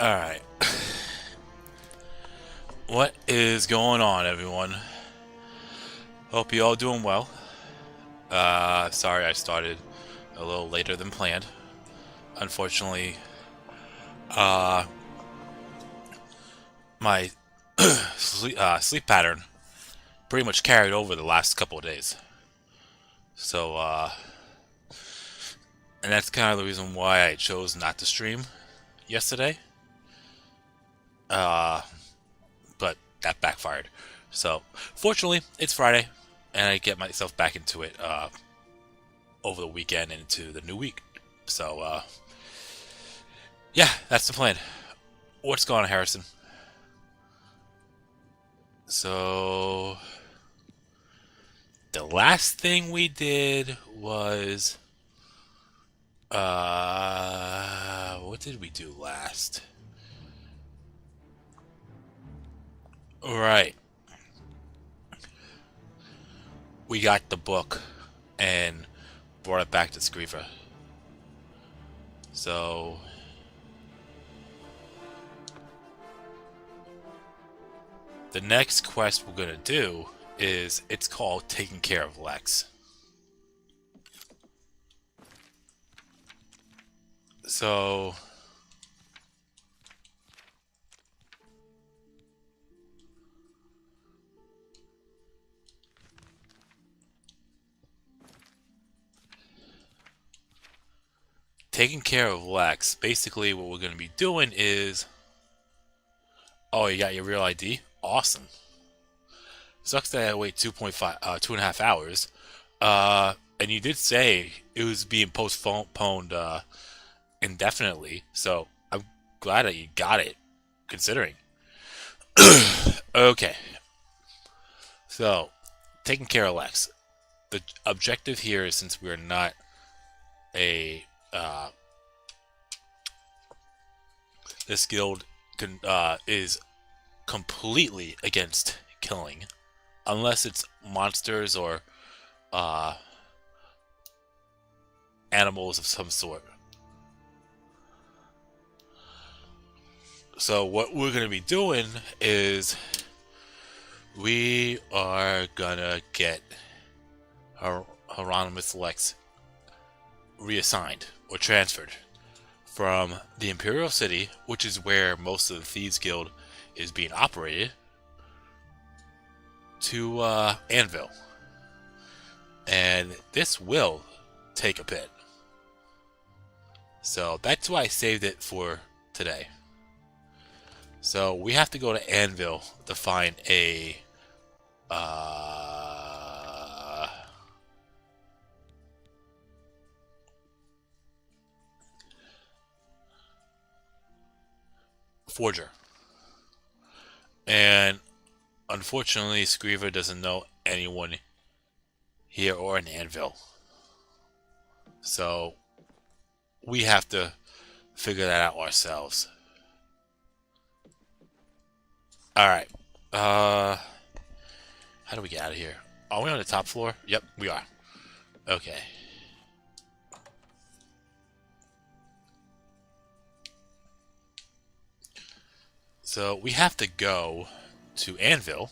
Alright. What is going on, everyone? Hope you all doing well. Sorry I started a little later than planned. Unfortunately, uh, my sleep pattern pretty much carried over the last couple of days. So, and that's kind of the reason why I chose not to stream yesterday. Uh, but that backfired. So, fortunately, it's Friday, and I get myself back into it, over the weekend and into the new week. So, yeah, that's the plan. What's going on, Harrison? So, the last thing we did was, what did we do last? Right. We got the book and brought it back to Scriva. So, the next quest we're gonna do it's called Taking Care of Lex. So, taking care of Lex, basically what we're gonna be doing is, oh, you got your real ID? Awesome. Sucks that I had to wait 2.5, 2.5 hours. And you did say it was being postponed indefinitely, so I'm glad that you got it, considering. Okay, so taking care of Lex. The objective here is, since we are not a this guild is completely against killing, unless it's monsters or uh, animals of some sort. So what we're going to be doing is we are going to get Hieronymus Lex reassigned or transferred from the Imperial City, which is where most of the Thieves Guild is being operated, to Anvil. And this will take a bit. So that's why I saved it for today. So we have to go to Anvil to find a forger. And unfortunately, Scriva doesn't know anyone here or in Anvil. So we have to figure that out ourselves. Alright. How do we get out of here? Are we on the top floor? Yep, we are. Okay. So we have to go to Anvil.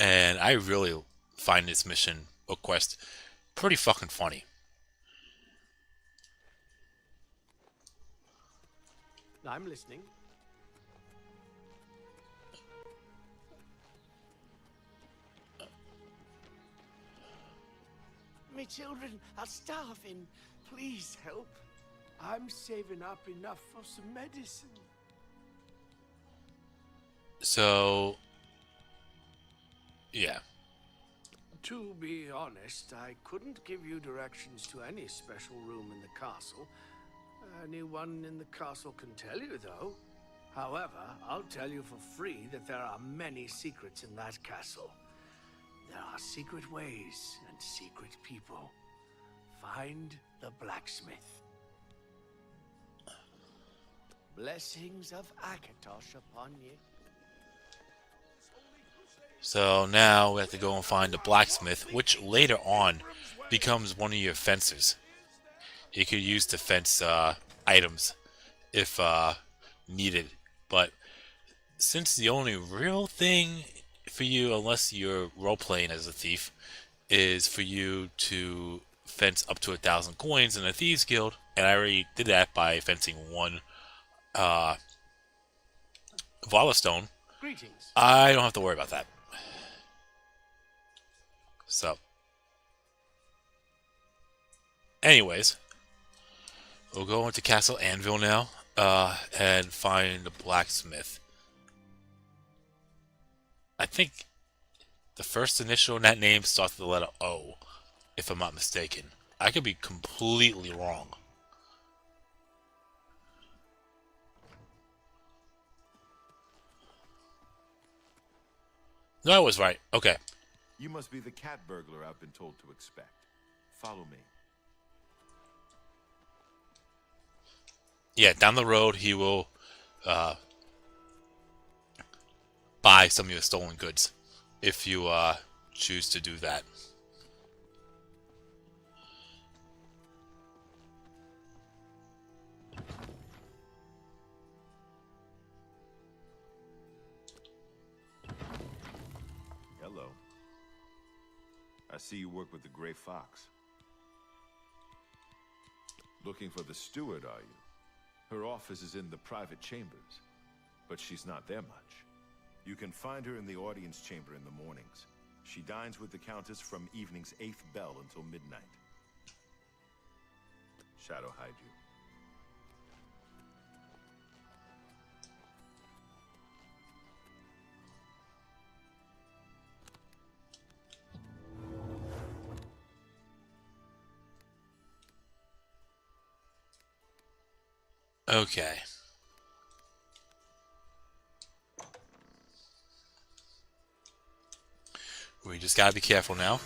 And I really find this mission or quest pretty fucking funny. I'm listening. Me children are starving. Please help. I'm saving up enough for some medicine. So, yeah. To be honest, I couldn't give you directions to any special room in the castle. Anyone in the castle can tell you, though. However, I'll tell you for free that there are many secrets in that castle. There are secret ways and secret people. Find the blacksmith. Blessings of Akatosh upon ye. So now we have to go and find the blacksmith, which later on becomes one of your fencers. You could use to fence items if needed. But since the only real thing for you, unless you're role playing as a thief, is for you to fence up to 1,000 coins in a thieves guild, and I already did that by fencing one uh, Stone. Greetings. I don't have to worry about that. So, anyways, we'll go into Castle Anvil now and find the blacksmith. I think the first initial in that name starts with the letter O, if I'm not mistaken. I could be completely wrong. No, I was right. Okay. You must be the cat burglar I've been told to expect. Follow me. Yeah, down the road he will buy some of your stolen goods if you choose to do that. Hello. I see you work with the Gray Fox. Looking for the steward, are you? Her office is in the private chambers, but she's not there much. You can find her in the audience chamber in the mornings. She dines with the Countess from evening's 8th bell until midnight. Shadow hide you. Okay. We just gotta be careful now.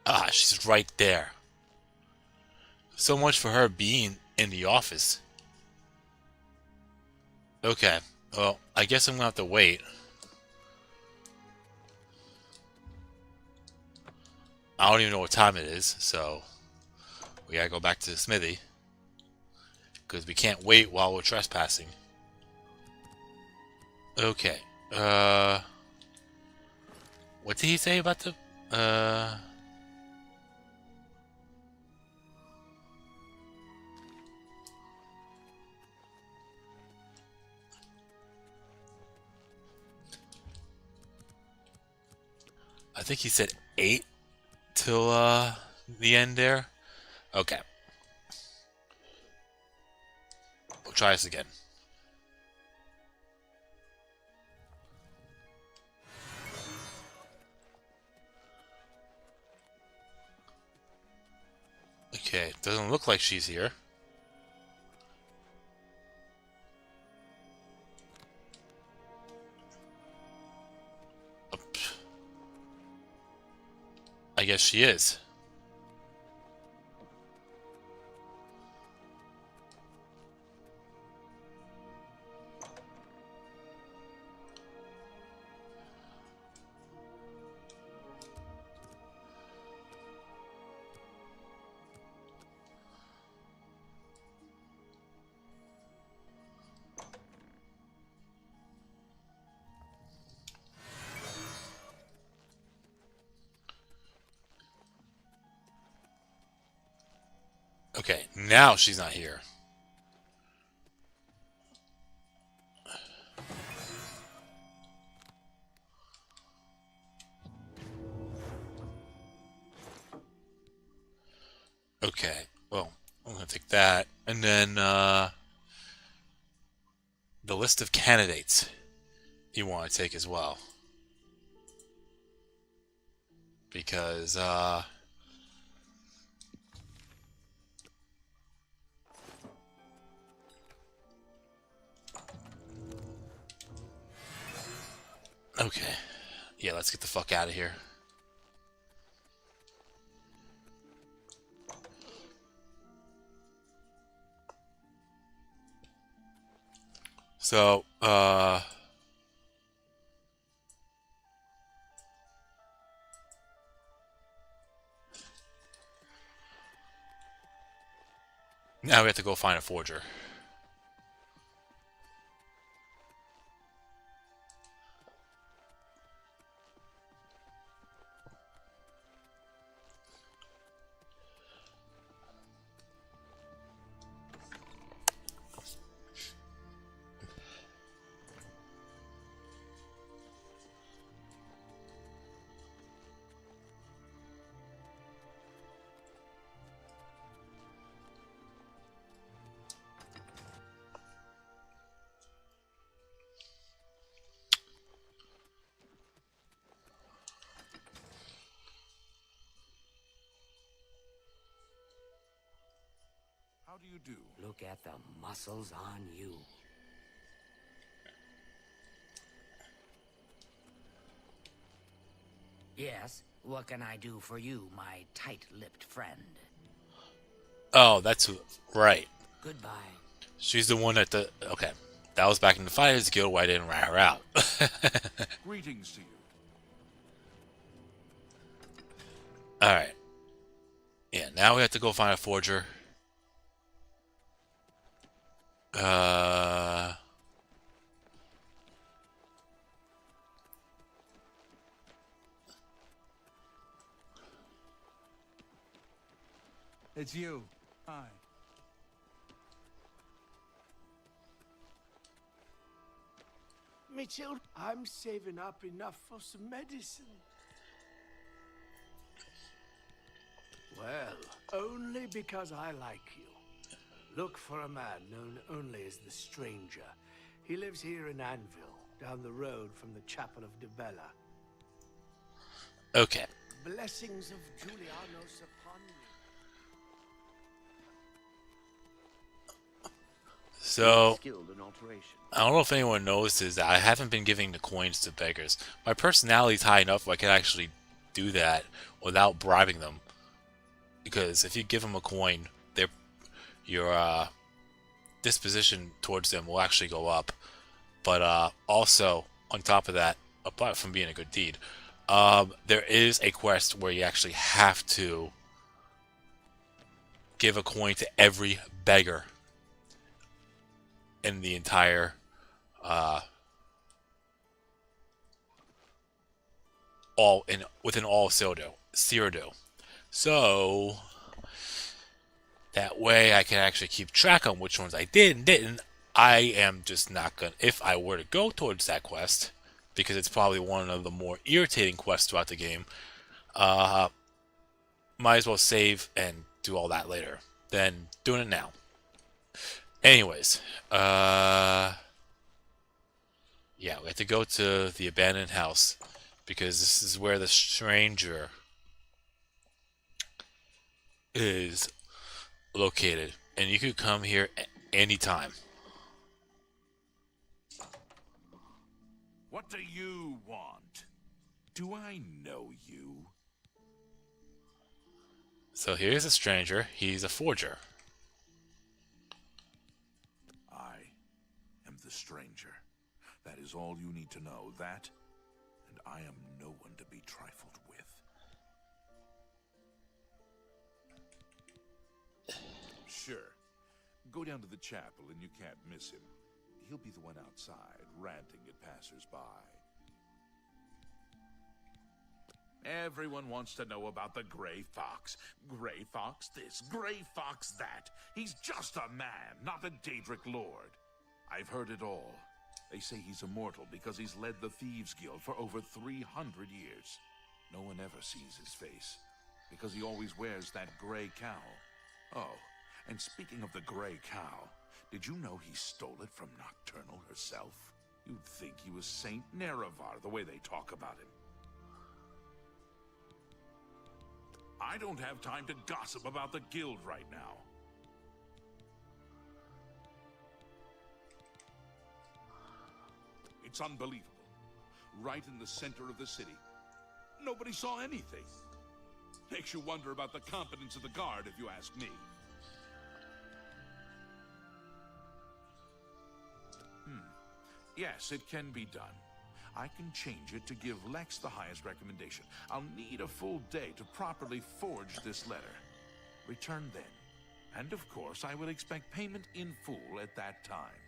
Ah, she's right there. So much for her being in the office. Okay, well, I guess I'm gonna have to wait. I don't even know what time it is, so we gotta go back to the smithy. Because we can't wait while we're trespassing. Okay, what did he say about the, I think he said 8 till, the end there? Okay. We'll try this again. Okay, doesn't look like she's here. I guess she is. Okay, now she's not here. Okay, well, I'm gonna take that. And then, the list of candidates you want to take as well. Because, okay. Yeah, let's get the fuck out of here. So, now we have to go find a forger. How do you do? Look at the muscles on you. Yes, what can I do for you, my tight-lipped friend? Oh, that's who. Right. Goodbye. She's the one that the. Okay. That was back in the Fighters Guild where I didn't rat her out. Greetings to you. Alright. Yeah, now we have to go find a forger. It's you. Hi. Mitchell, I'm saving up enough for some medicine. Well, only because I like you. Look for a man known only as the Stranger. He lives here in Anvil, down the road from the Chapel of Debella. Okay. Blessings of Julianos upon you. So, Skilled in alteration. I don't know if anyone notices that I haven't been giving the coins to beggars. My personality's high enough where I can actually do that without bribing them. Because if you give them a coin, your disposition towards them will actually go up. But also, on top of that, apart from being a good deed, there is a quest where you actually have to give a coin to every beggar in the entire within all Cyrodiil. So that way I can actually keep track on which ones I did and didn't. I am just not gonna, if I were to go towards that quest, because it's probably one of the more irritating quests throughout the game, might as well save and do all that later than doing it now. Anyways, yeah, we have to go to the abandoned house because this is where the Stranger is located, and you could come here anytime. What do you want? Do I know you? So here's a Stranger. He's a forger. I am the Stranger. That is all you need to know. That, and I am no one to be trifled with. Sure. Go down to the chapel and you can't miss him. He'll be the one outside, ranting at passers-by. Everyone wants to know about the Gray Fox. Gray Fox this, Gray Fox that. He's just a man, not a Daedric lord. I've heard it all. They say he's immortal because he's led the Thieves Guild for over 300 years. No one ever sees his face, because he always wears that gray cowl. Oh, and speaking of the gray cowl, did you know he stole it from Nocturnal herself? You'd think he was Saint Nerevar, the way they talk about him. I don't have time to gossip about the guild right now. It's unbelievable. Right in the center of the city. Nobody saw anything. Makes you wonder about the competence of the guard, if you ask me. Yes, it can be done. I can change it to give Lex the highest recommendation. I'll need a full day to properly forge this letter. Return then. And of course, I will expect payment in full at that time.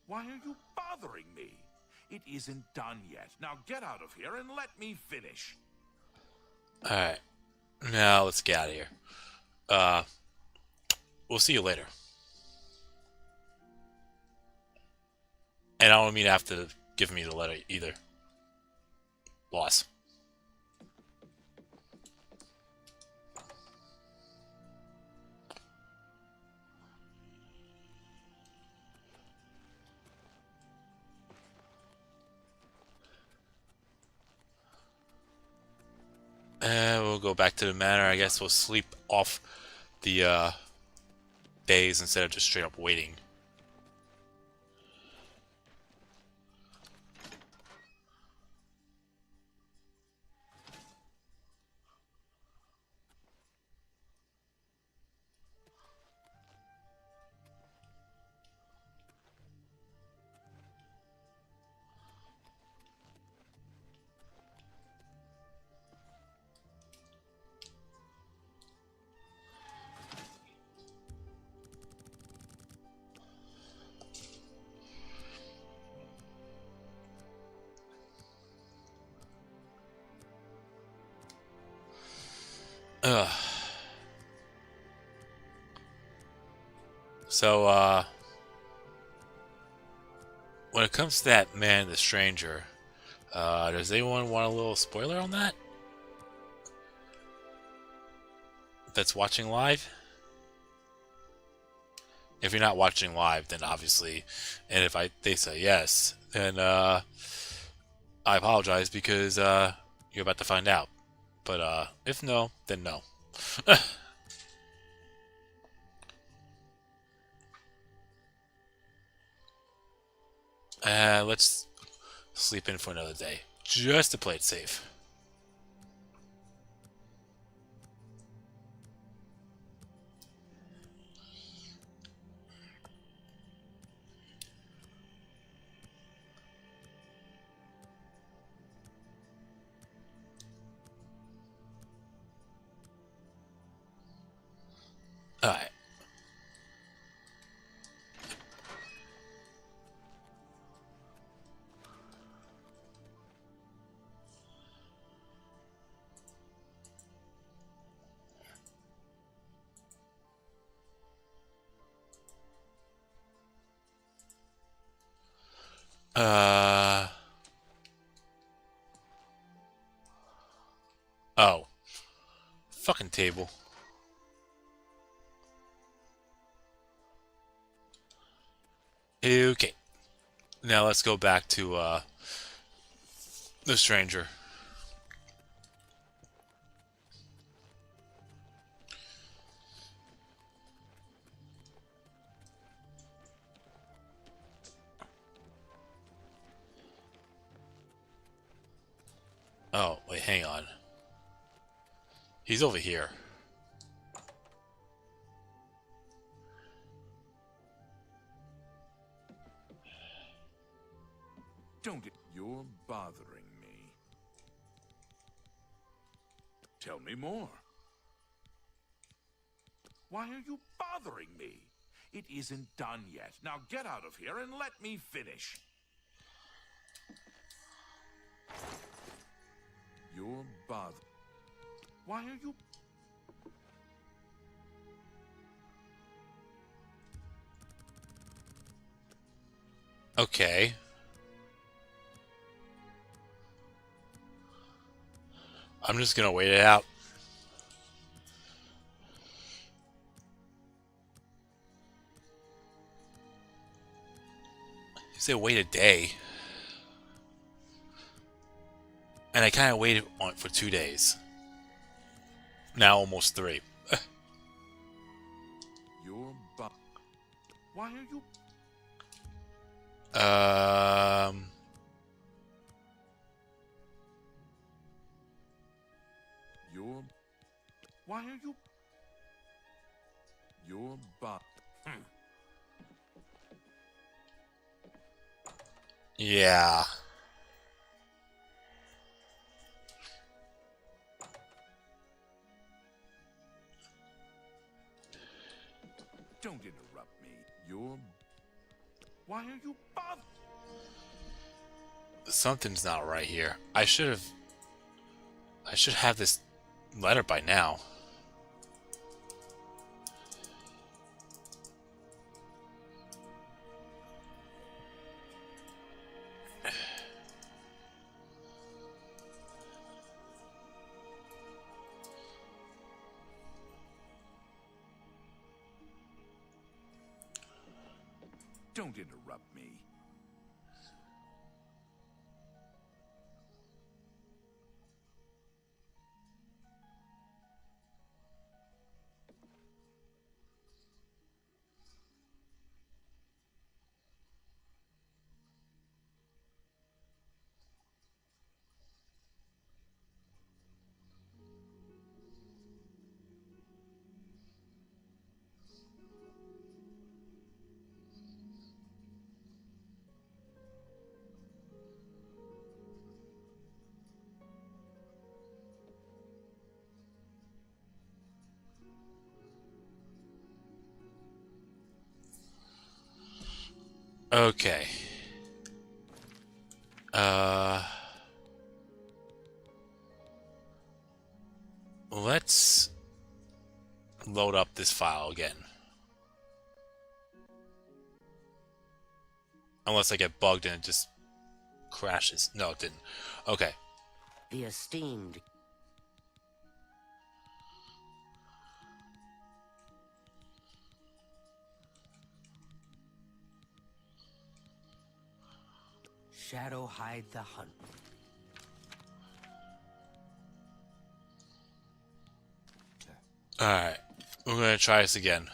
Why are you bothering me? It isn't done yet. Now get out of here and let me finish. Alright. Now let's get out of here. We'll see you later. And I don't mean to have to give me the letter either. Loss. And we'll go back to the manor. I guess we'll sleep off the days instead of just straight up waiting. Ugh. So, when it comes to that man, the stranger, does anyone want a little spoiler on that? That's watching live? If you're not watching live, then obviously, and if they say yes, then I apologize because you're about to find out. But if no, then no. Let's sleep in for another day, just to play it safe. Alright. Oh. Fucking table. Okay. Now let's go back to, the stranger. Oh, wait, hang on. He's over here. Don't it? You're bothering me. Tell me more. Why are you bothering me? It isn't done yet. Now get out of here and let me finish. You're bothering. Why are you... Okay. I'm just gonna wait it out. Say wait a day. And I kind of waited on it for 2 days. Now almost 3. You're Why are you? Um, You're. Why are you? You're yeah. Don't interrupt me. You're. Why are you bothered? Something's not right here. I should have this letter by now. Don't interrupt me. Okay. Let's load up this file again. Unless I get bugged and it just crashes. No, it didn't. Okay. The esteemed Shadow hide the hunt. Alright. We're gonna try this again.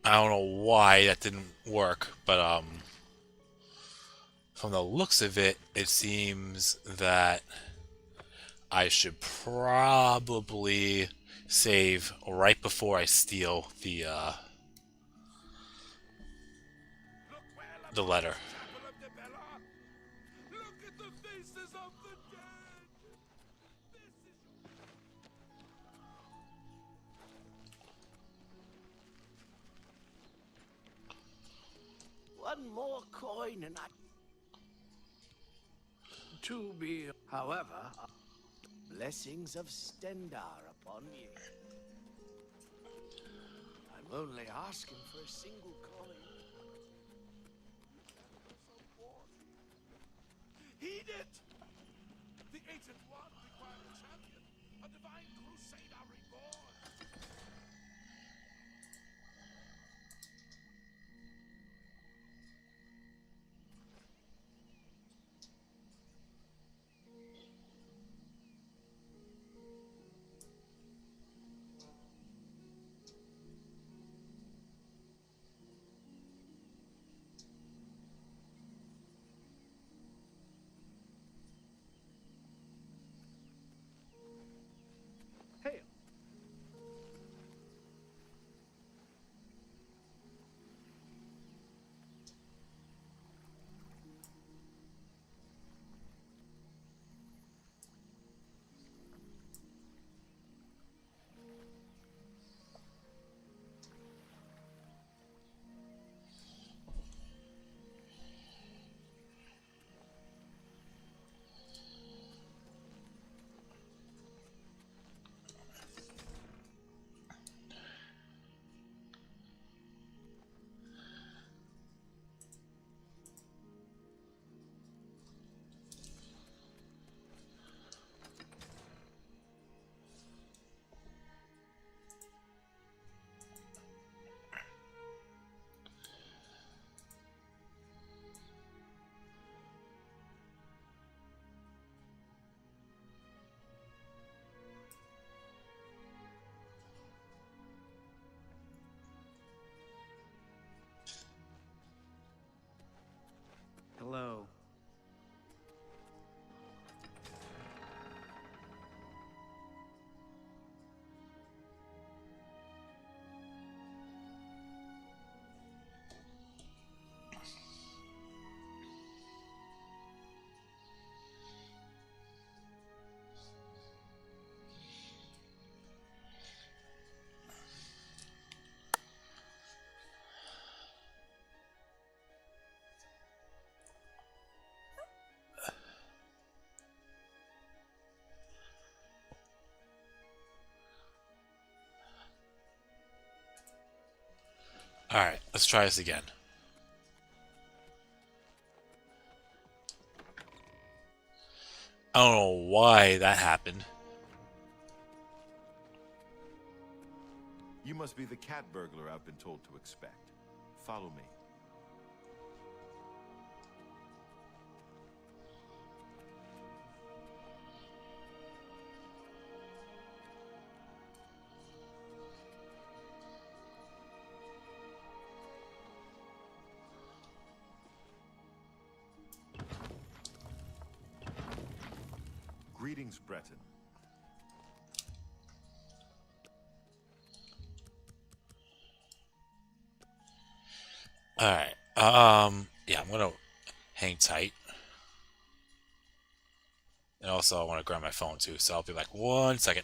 I don't know why that didn't work, but from the looks of it, it seems that I should probably save right before I steal the letter. Chapel of the Bella. Look at the faces of the dead. This is. One more coin and I... To be... However, blessings of Stendar upon you. I'm only asking for a single coin. Heed it! The ancient one required a champion, a divine crusader reborn. Hail. Alright, let's try this again. I don't know why that happened. You must be the cat burglar I've been told to expect. Follow me. Greetings, Breton. Alright, yeah, I'm gonna hang tight. And also, I want to grab my phone too, so I'll be like, 1 second.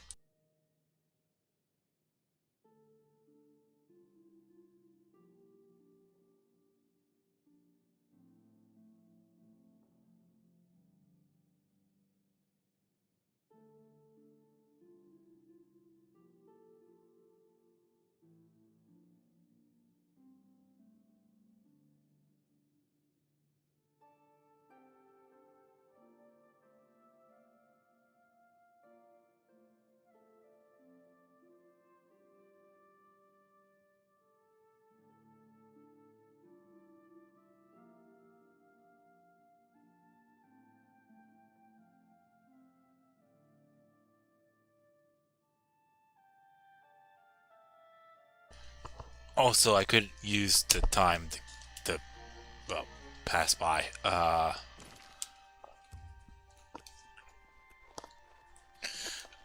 Also, I could use the time to well, pass by.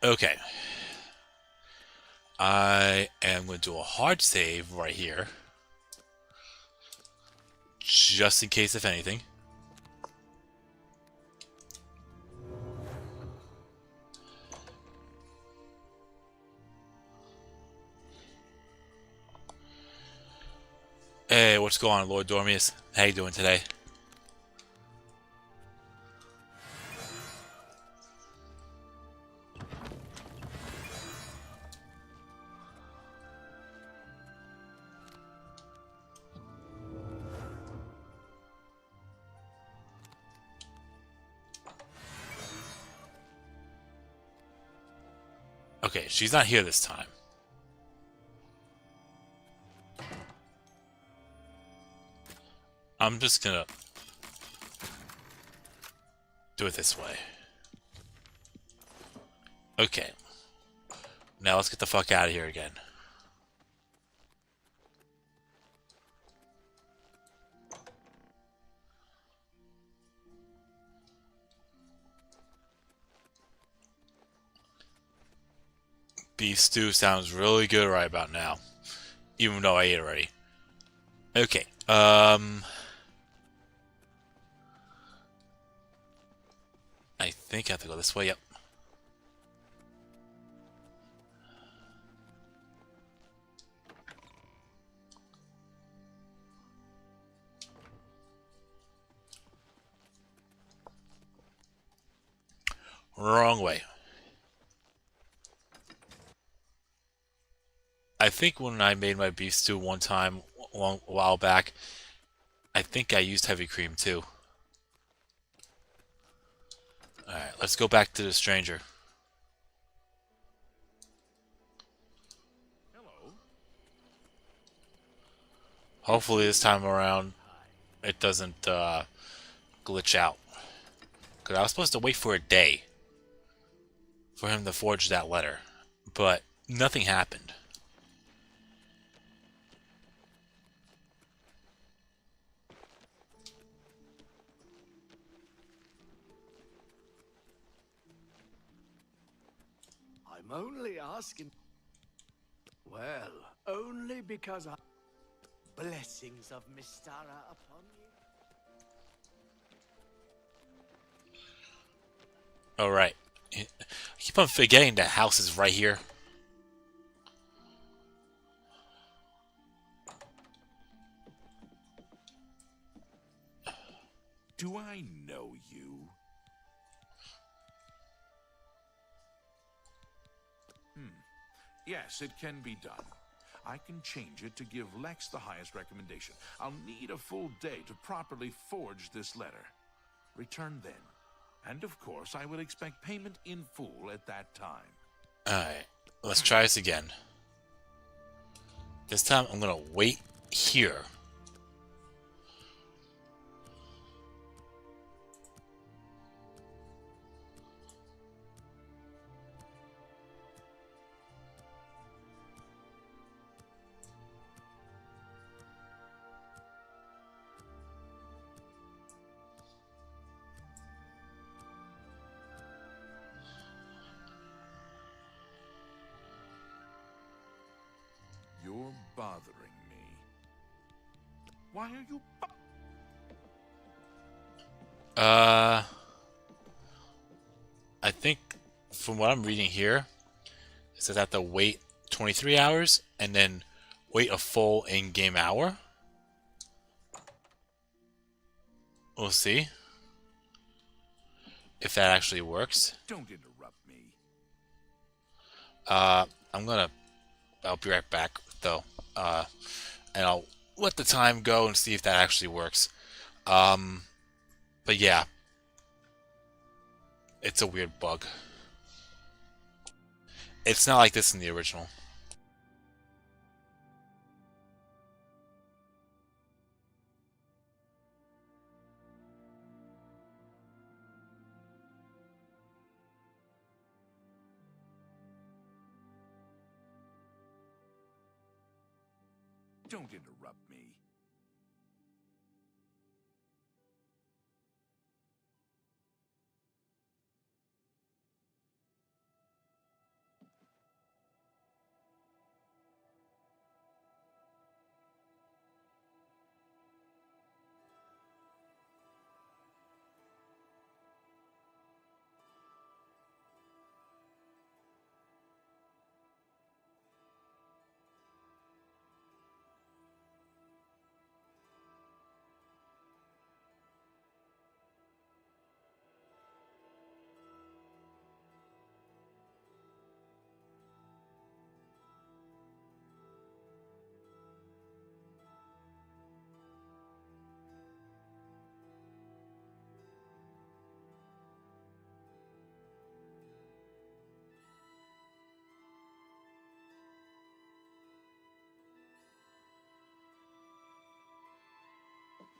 Okay. I am going to do a hard save right here. Just in case, if anything. Hey, what's going on, Lord Dormius? How you doing today? Okay, she's not here this time. I'm just gonna do it this way. Okay. Now let's get the fuck out of here again. Beef stew sounds really good right about now. Even though I ate already. Okay, I think I have to go this way, yep. Wrong way. I think when I made my beef stew one time, a while back, I think I used heavy cream too. Alright, let's go back to the stranger. Hello. Hopefully this time around, it doesn't glitch out. Because I was supposed to wait for a day for him to forge that letter. But nothing happened. I'm only asking. Well, only because I. Blessings of Mystara upon you. Alright. I keep on forgetting the house is right here. Do I know you? Yes, it can be done. I can change it to give Lex the highest recommendation. I'll need a full day to properly forge this letter. Return then. And of course, I will expect payment in full at that time. Alright, let's try this again. This time I'm gonna wait here. You're bothering me. Why are you I think from what I'm reading here, it says I have to wait 23 hours and then wait a full in-game hour. We'll see if that actually works. Don't interrupt me. I'll be right back though, and I'll let the time go and see if that actually works. But yeah, it's a weird bug. It's not like this in the original. Don't interrupt me.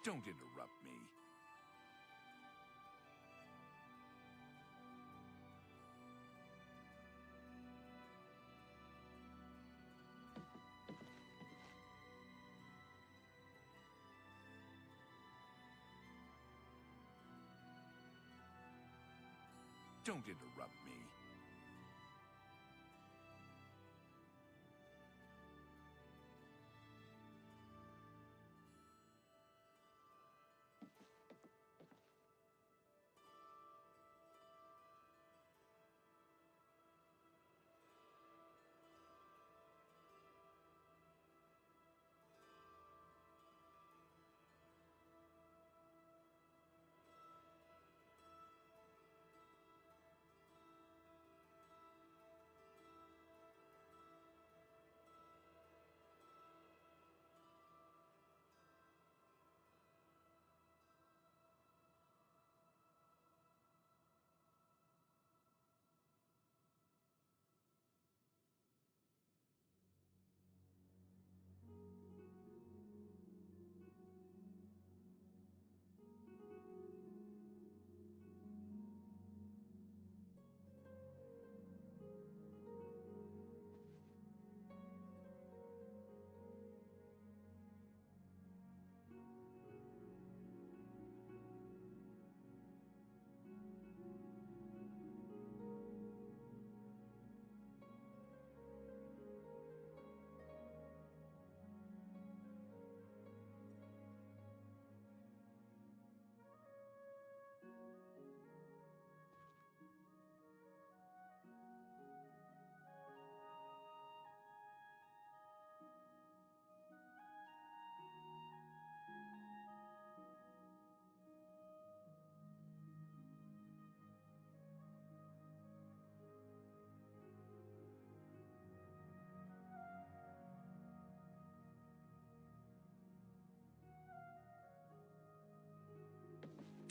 Don't interrupt me. Don't interrupt me.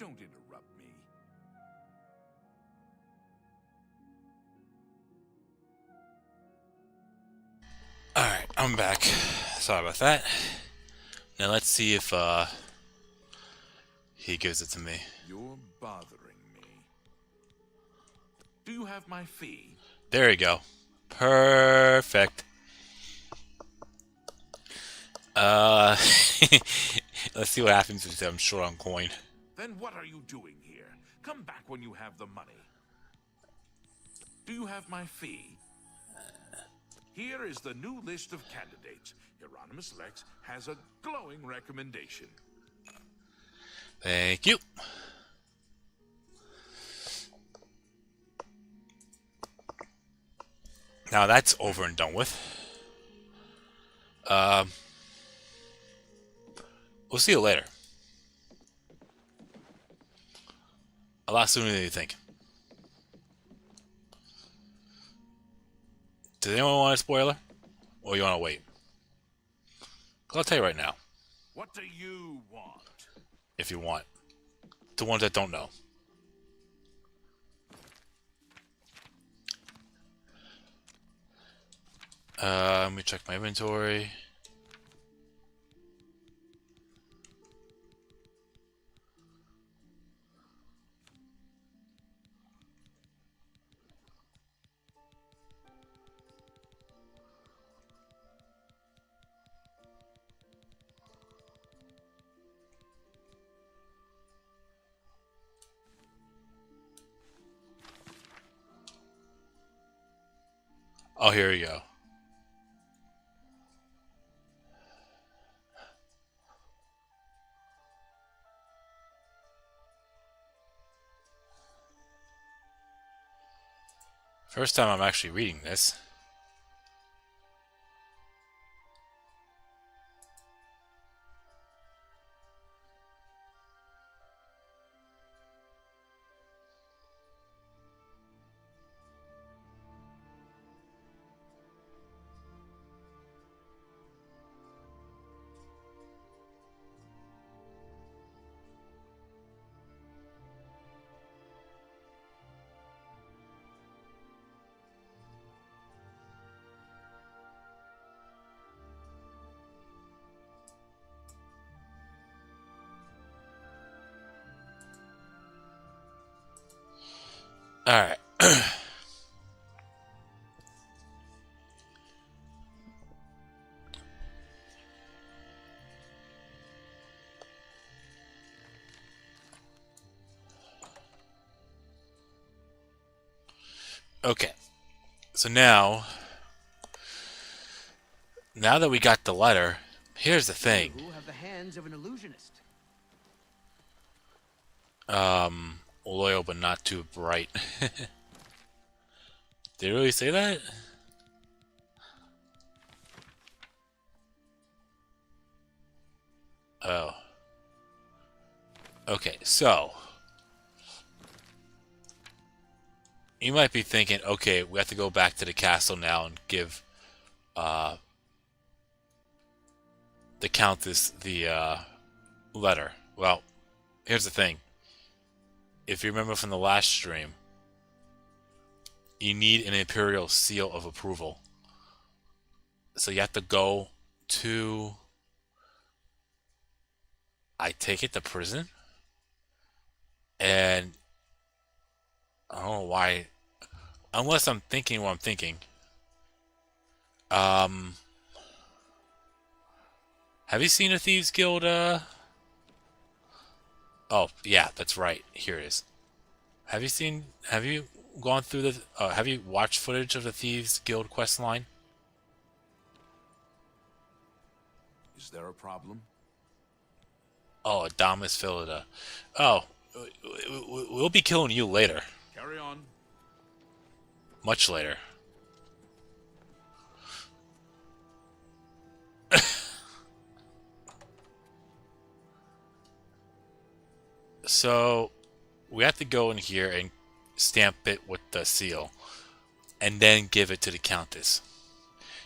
Don't interrupt me. Alright, I'm back. Sorry about that. Now let's see if he gives it to me. You're bothering me. Do you have my fee? There you go. Perfect. Let's see what happens with I'm short on coin. Then what are you doing here? Come back when you have the money. Do you have my fee? Here is the new list of candidates. Hieronymus Lex has a glowing recommendation. Thank you. Now that's over and done with. We'll see you later. A lot sooner than you think. Does anyone want a spoiler? Or you want to wait? 'Cause I'll tell you right now, What do you want? if you want. The ones that don't know. Let me check my inventory. Oh, here you go. First time I'm actually reading this. Alright. Okay. So now that we got the letter, here's the thing. Who have the hands of an illusionist? Loyal but not too bright. Did it really say that? Oh. Okay, so you might be thinking, okay, we have to go back to the castle now and give the Countess the letter. Well, here's the thing. If you remember from the last stream, you need an Imperial seal of approval. So you have to go to, I take it, the prison? And I don't know why, unless I'm thinking what I'm thinking. Have you seen a Thieves Guild, Oh, yeah, that's right. Here it is. Have you gone through the, have you watched footage of the Thieves Guild quest line? Is there a problem? Oh, Adamus Philida. Oh, we'll be killing you later. Carry on. Much later. So, we have to go in here and stamp it with the seal. And then give it to the Countess.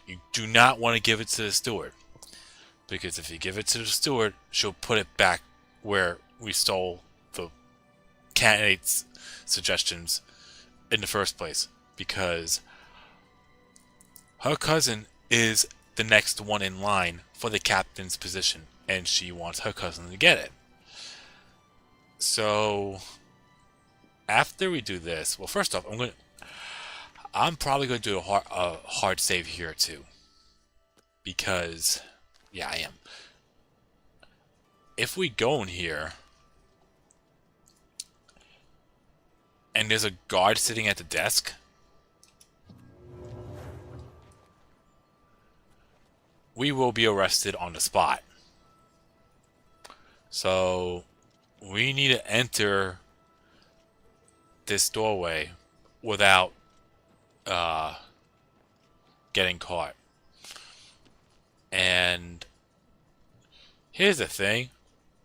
You do not want to give it to the steward. Because if you give it to the steward, she'll put it back where we stole the candidates' suggestions in the first place, because her cousin is the next one in line for the captain's position, and she wants her cousin to get it. So after we do this, well, first off, I'm probably going to do a hard save here too, because yeah, I am. If we go in here and there's a guard sitting at the desk, we will be arrested on the spot. So we need to enter this doorway without getting caught. And here's the thing,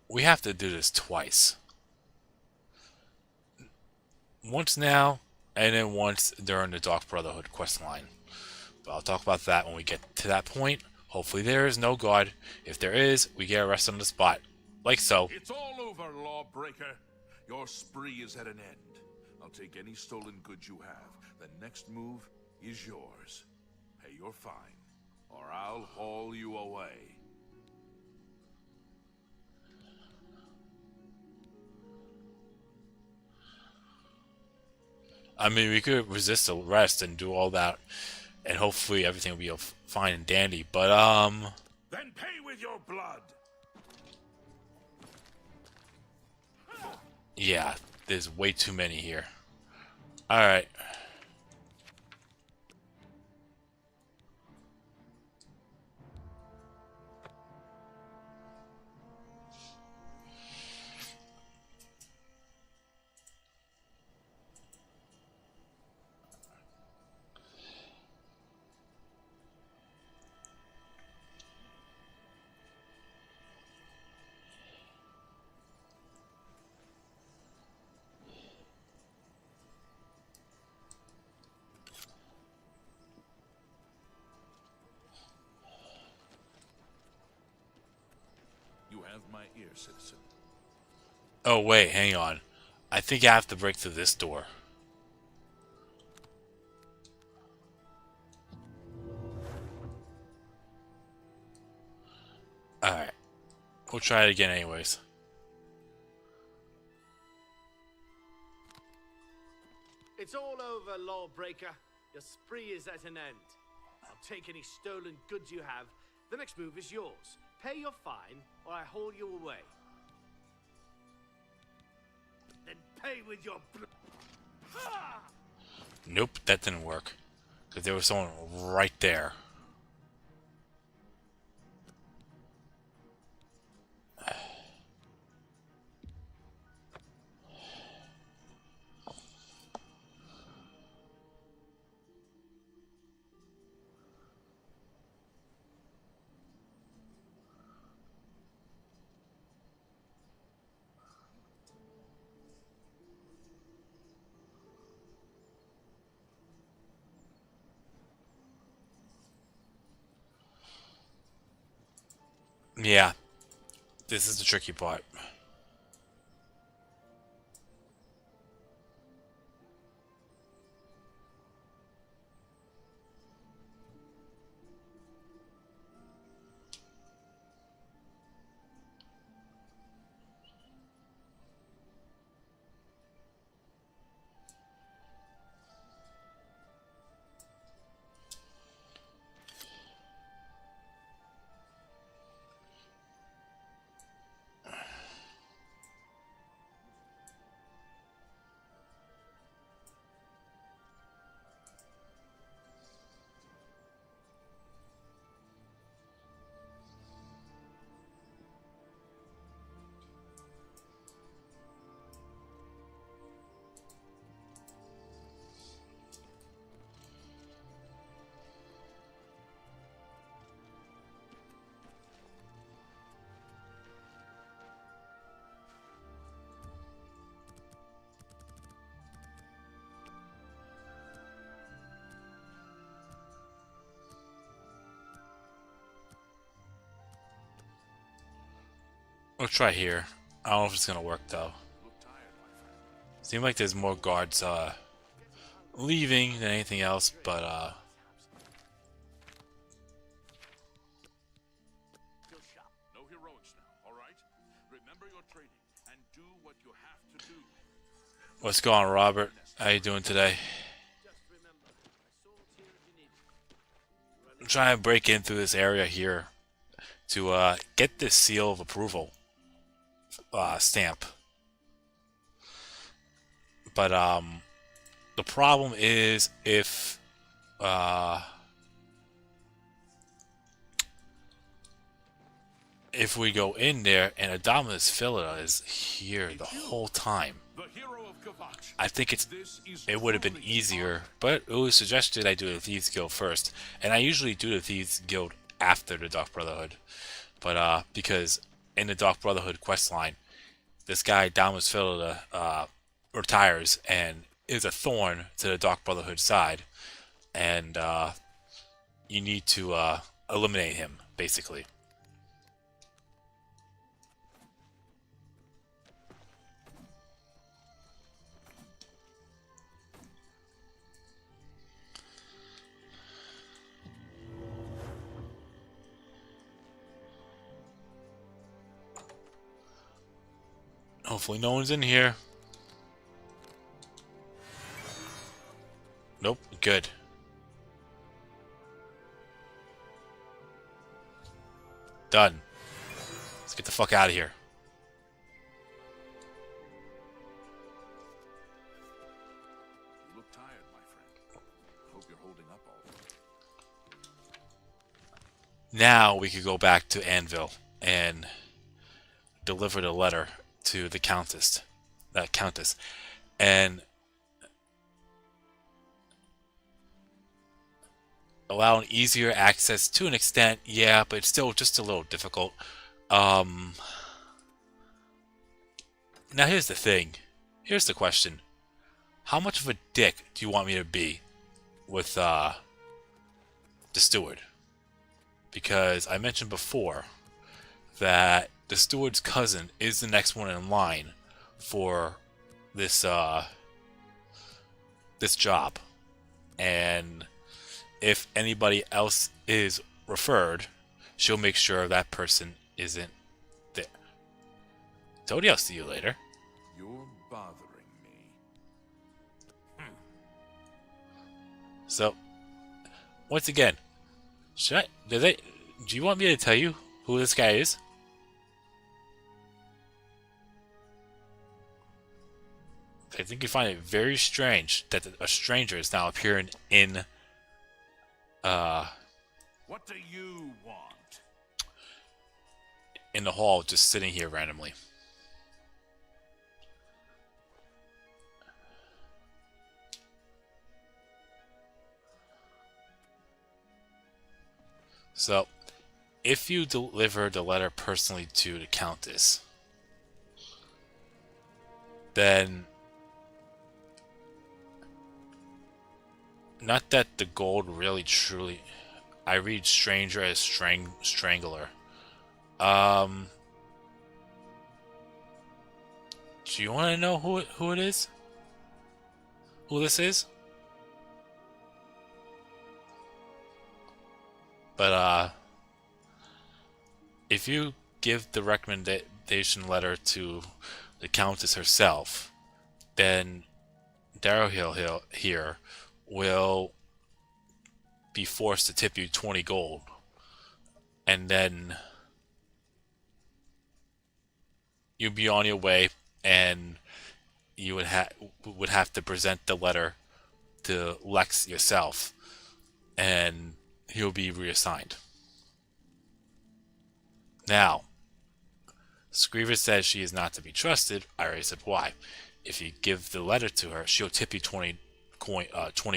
we have to do this twice. Once now, and then once during the Dark Brotherhood quest line. But I'll talk about that when we get to that point. Hopefully there is no guard. If there is, we get arrested on the spot. Like so. It's all over, lawbreaker. Your spree is at an end. I'll take any stolen goods you have. The next move is yours. Pay your fine, or I'll haul you away. I mean, we could resist arrest and do all that, and hopefully everything will be fine and dandy. But Then pay with your blood. yeah, there's way too many here. All right. You have my ear, citizen. Oh wait, hang on. I think I have to break through this door. Alright. We'll try it again anyways. It's all over, lawbreaker. Your spree is at an end. I'll take any stolen goods you have. The next move is yours. Pay your fine, or I haul you away. Then pay with your Nope, that didn't work. Because there was someone right there. Yeah, this is the tricky part. We'll try here. I don't know if it's gonna work though. Look tired, my friend. Seems like there's more guards leaving than anything else, but No heroics now, all right? Remember your training and do what you have to do. what's going on, Robert? How you doing today? I'm trying to break in through this area here to get this seal of approval stamp. But the problem is if we go in there and Adominus Philida is here the whole time, The hero of Kvatch. I think it would have been easier, but it was suggested I do the Thieves Guild first, and I usually do the Thieves Guild after the Dark Brotherhood. But because in the Dark Brotherhood questline, this guy Adominus Philida retires and is a thorn to the Dark Brotherhood side, and you need to eliminate him, basically. Hopefully no one's in here. Nope, good. Done. Let's get the fuck out of here. You look tired, my friend. Hope you're holding up all right. Now we could go back to Anvil and deliver the letter to the Countess. And allow an easier access to an extent, yeah, but it's still just a little difficult. Now here's the thing. Here's the question. How much of a dick do you want me to be with the steward? Because I mentioned before that the steward's cousin is the next one in line for this this job. And if anybody else is referred, she'll make sure that person isn't there. Toady, I'll see you later. You're bothering me. So, once again, do you want me to tell you who this guy is? I think you find it very strange that a stranger is now appearing in What do you want? in the hall, just sitting here randomly. So, if you deliver the letter personally to the Countess, then not that the gold really truly... I read stranger as strangler. Do you want to know who it is? Who this is? But if you give the recommendation letter to the Countess herself, then Darrow here will be forced to tip you 20 gold, and then you'd be on your way, and you would have to present the letter to Lex yourself, and he'll be reassigned. Now, Screever says she is not to be trusted. I already said why. If you give the letter to her, she'll tip you 20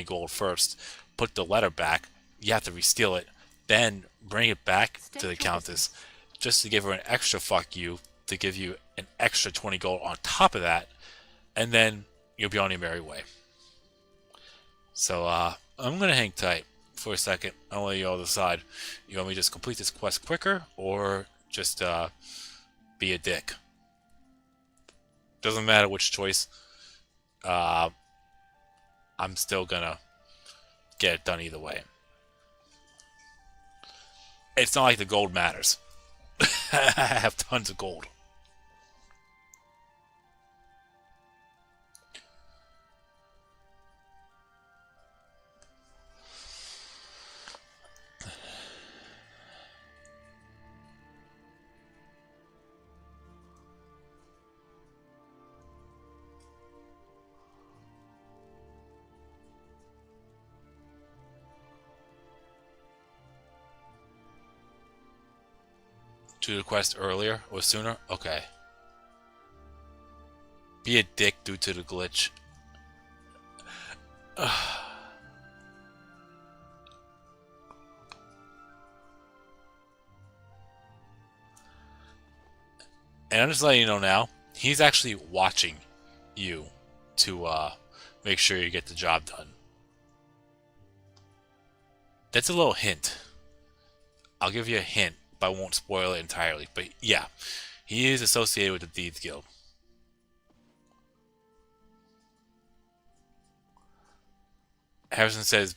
gold first, put the letter back, you have to re-steal it, then bring it back to the Countess, just to give her an extra fuck you, to give you an extra 20 gold on top of that, and then you'll be on your merry way. So, I'm gonna hang tight for a second. I'll let you all decide. You want me to just complete this quest quicker, or just, be a dick? Doesn't matter which choice. uh, I'm still gonna get it done either way. It's not like the gold matters. I have tons of gold. To the quest earlier or sooner? Okay. Be a dick due to the glitch. And I'm just letting you know now, he's actually watching you to make sure you get the job done. That's a little hint. I'll give you a hint, but I won't spoil it entirely. But yeah, he is associated with the Thieves Guild. Harrison says,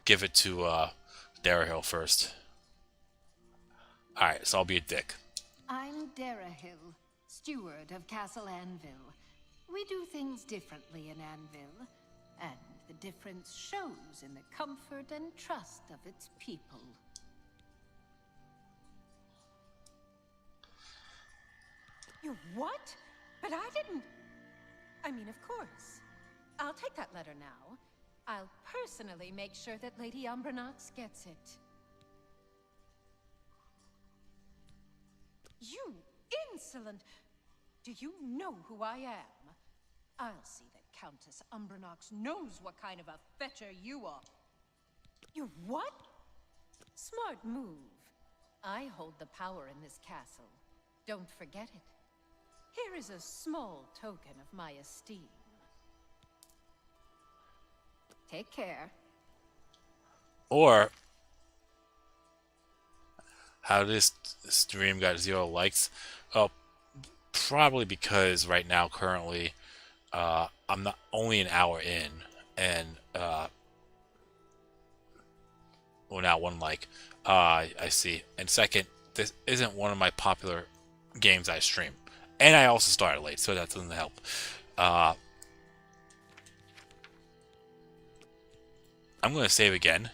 give it to Darahill first. Alright, so I'll be a dick. I'm Darahill, steward of Castle Anvil. We do things differently in Anvil, and the difference shows in the comfort and trust of its people. You what? But I didn't... I mean, of course. I'll take that letter now. I'll personally make sure that Lady Umbranox gets it. You insolent... Do you know who I am? I'll see that Countess Umbranox knows what kind of a fetcher you are. You what? Smart move. I hold the power in this castle. Don't forget it. Here is a small token of my esteem. Take care. Or, how this stream got 0 likes? Oh, probably because right now, currently, I'm not only an hour in, and well, now 1 like. I see. And second, this isn't one of my popular games I stream, and I also started late, so that doesn't help. I'm going to save again,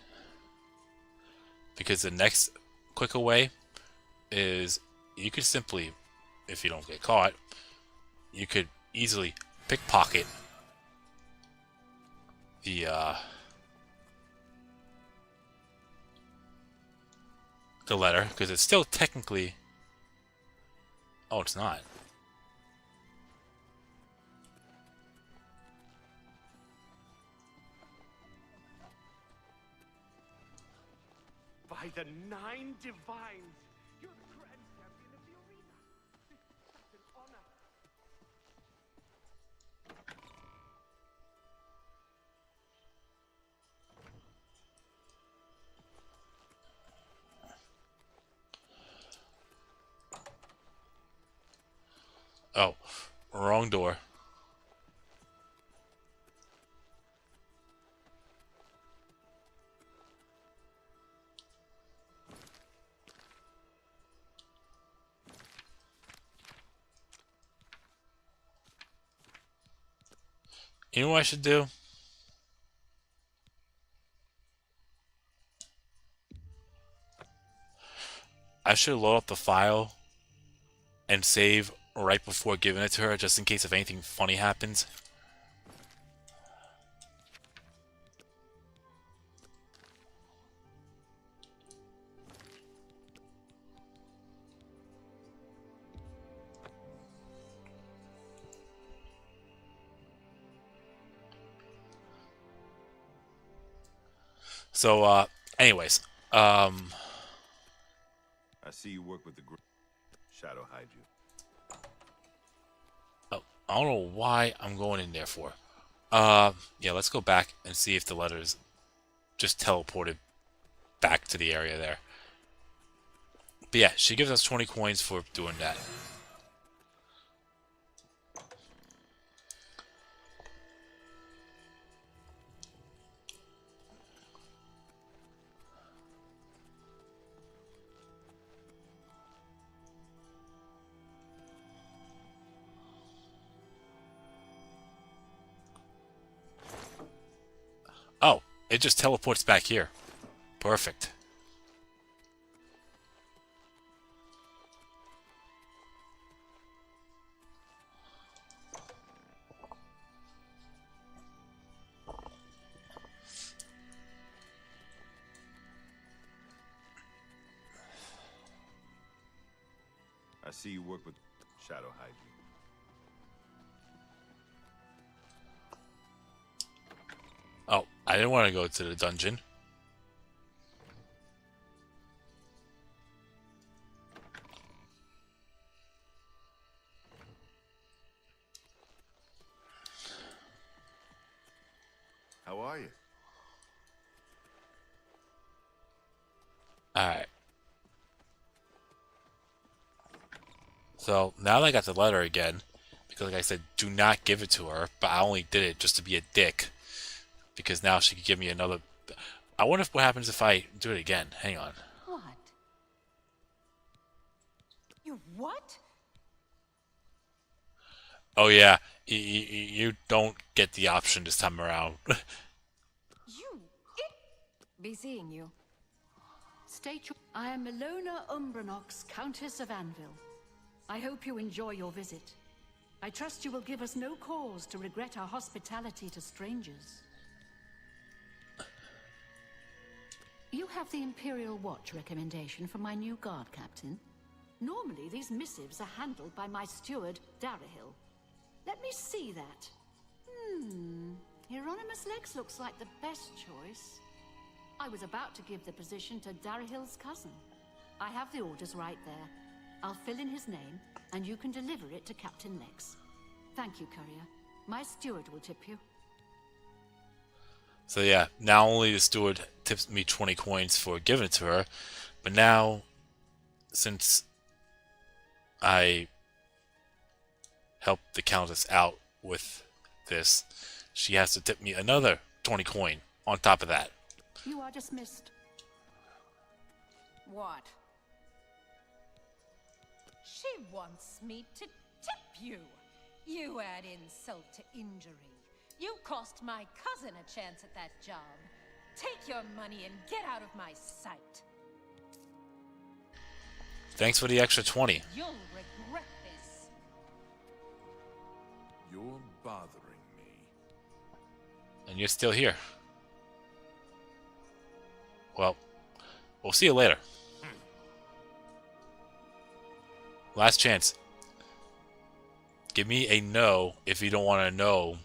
because the next quicker way is you could simply, if you don't get caught, you could easily pickpocket the letter, because it's still technically... Oh, it's not. By the 9 divines, you're the grand champion of the arena. It's an honor. Oh, wrong door. You know what I should do? I should load up the file and save right before giving it to her, just in case if anything funny happens. So, anyways, I see you work with the group. Shadow hide you. oh, I don't know why I'm going in there for. Yeah, let's go back and see if the letters just teleported back to the area there. But yeah, she gives us 20 coins for doing that. it just teleports back here. Perfect. I see you work with shadow hygiene. Oh, I didn't want to go to the dungeon. How are you? Alright. So, now that I got the letter again, because like I said, do not give it to her, but I only did it just to be a dick. Because now she could give me another... I wonder what happens if I do it again. Hang on. What? You what? Oh yeah, you don't get the option this time around. You... Be seeing you. I am Ilona Umbranox, Countess of Anvil. I hope you enjoy your visit. I trust you will give us no cause to regret our hospitality to strangers. You have the Imperial Watch recommendation for my new guard captain. Normally, these missives are handled by my steward, Darahil. Let me see that. Hieronymus Lex looks like the best choice. I was about to give the position to Darahil's cousin. I have the orders right there. I'll fill in his name, and you can deliver it to Captain Lex. Thank you, courier. My steward will tip you. So yeah, not only the steward tips me 20 coins for giving it to her, but now, since I helped the Countess out with this, she has to tip me another 20 coin on top of that. You are dismissed. What? She wants me to tip you. You add insult to injury. You cost my cousin a chance at that job. Take your money and get out of my sight. Thanks for the extra 20. You'll regret this. You're bothering me. And you're still here. Well, we'll see you later. Last chance. Give me a no if you don't want to know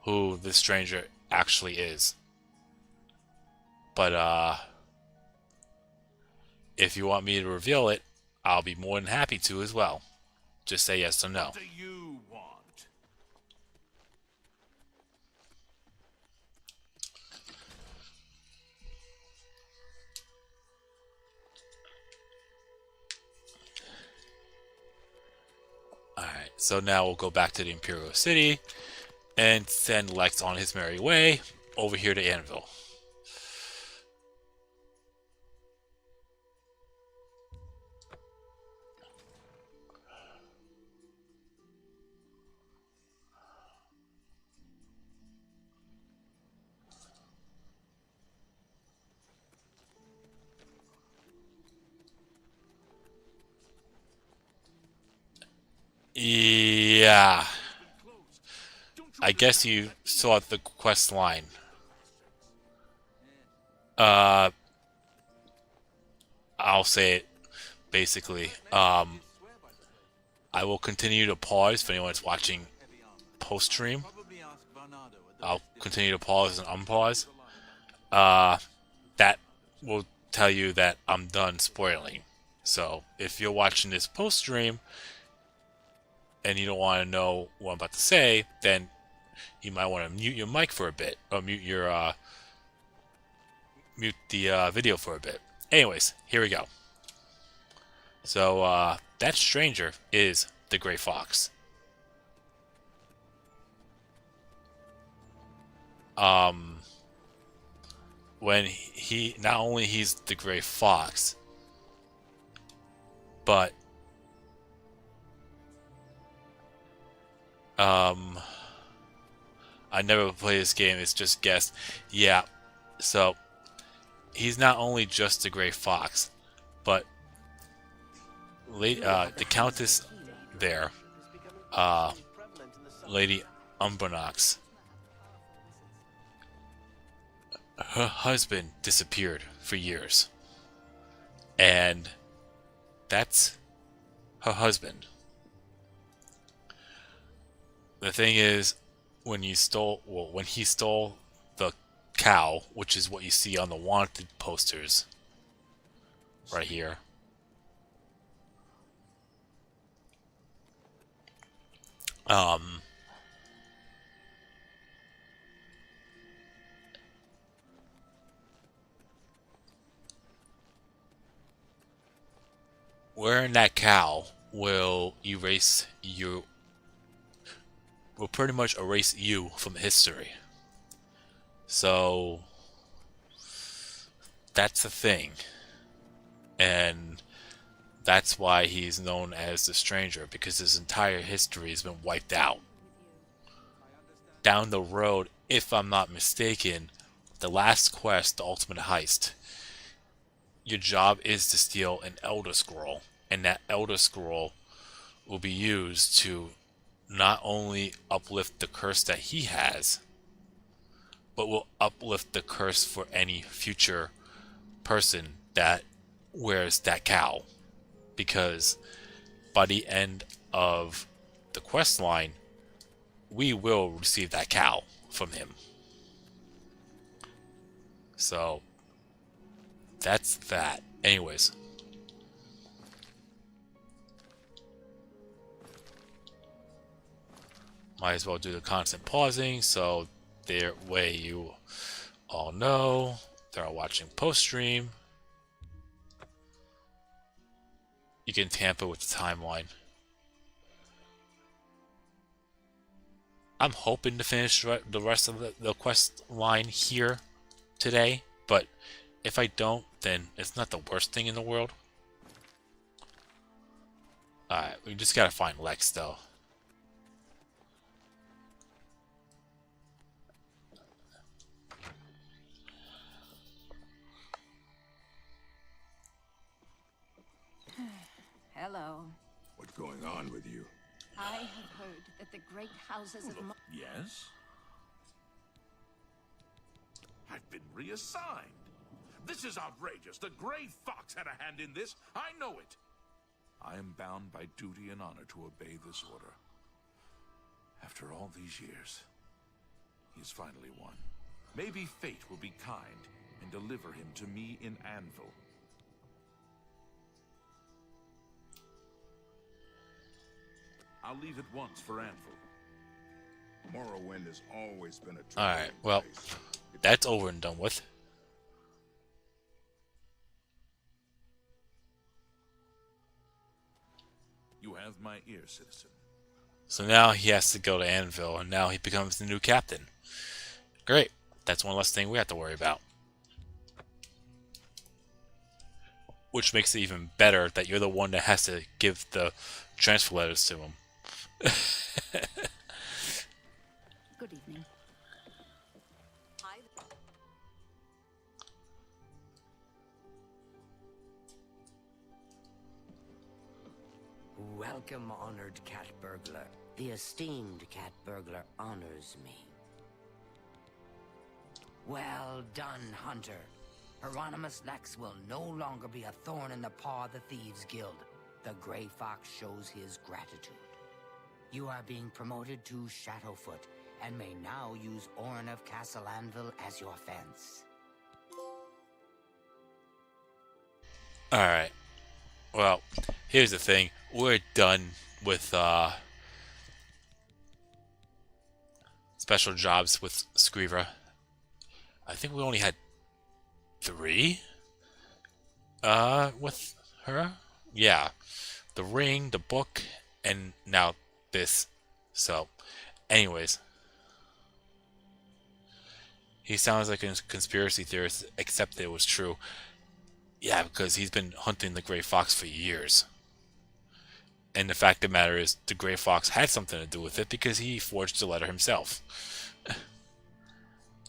who this stranger actually is. But, if you want me to reveal it, I'll be more than happy to as well. Just say yes or no. What do you want? Alright, so now we'll go back to the Imperial City and send Lex on his merry way over here to Anvil. Yeah. I guess you saw the quest line. I'll say it basically. I will continue to pause if anyone's watching post stream. I'll continue to pause and unpause. That will tell you that I'm done spoiling. So if you're watching this post stream and you don't want to know what I'm about to say, then you might want to mute your mic for a bit, or mute the video for a bit. Anyways, here we go. So that stranger is the Gray Fox. When he not only he's the Gray Fox, but I never play this game, it's just guessed. Yeah, So he's not only just the Gray Fox, but the Countess there, Lady Umbranox, her husband disappeared for years, and that's her husband. The thing is, when he stole the cow, which is what you see on the wanted posters right here. Wearing that cow will pretty much erase you from history. So that's the thing. And that's why he's known as the Stranger, because his entire history has been wiped out. Down the road, if I'm not mistaken, the last quest, the Ultimate Heist, your job is to steal an Elder Scroll, and that Elder Scroll will be used to not only uplift the curse that he has, but will uplift the curse for any future person that wears that cow. Because by the end of the quest line, we will receive that cow from him. So that's that. Anyways. Might as well do the constant pausing so their way you all know they're watching post stream. You can tamper with the timeline. I'm hoping to finish the rest of the quest line here today, but if I don't, then it's not the worst thing in the world. Alright, we just gotta find Lex though. Hello. What's going on with you? I have heard that the great houses of Yes? I've been reassigned. This is outrageous. The Gray Fox had a hand in this. I know it. I am bound by duty and honor to obey this order. After all these years, he's finally won. Maybe fate will be kind and deliver him to me in Anvil. I'll leave at once for Anvil. Morrowind has always been a Alright, well, that's over and done with. You have my ear, citizen. So now he has to go to Anvil, and now he becomes the new captain. Great. That's one less thing we have to worry about. Which makes it even better that you're the one that has to give the transfer letters to him. Good evening. Welcome, honored cat burglar. The esteemed cat burglar honors me. Well done, hunter. Hieronymus Lex will no longer be a thorn in the paw of the Thieves Guild. The Gray Fox shows his gratitude. You are being promoted to Shadowfoot, and may now use Orin of Castle Anvil as your fence. Alright. Well, here's the thing. We're done with special jobs with Scriva. I think we only had 3 with her. Yeah. The ring, the book, and now this. So, anyways. He sounds like a conspiracy theorist, except it was true. Yeah, because he's been hunting the Gray Fox for years. And the fact of the matter is, the Gray Fox had something to do with it because he forged the letter himself.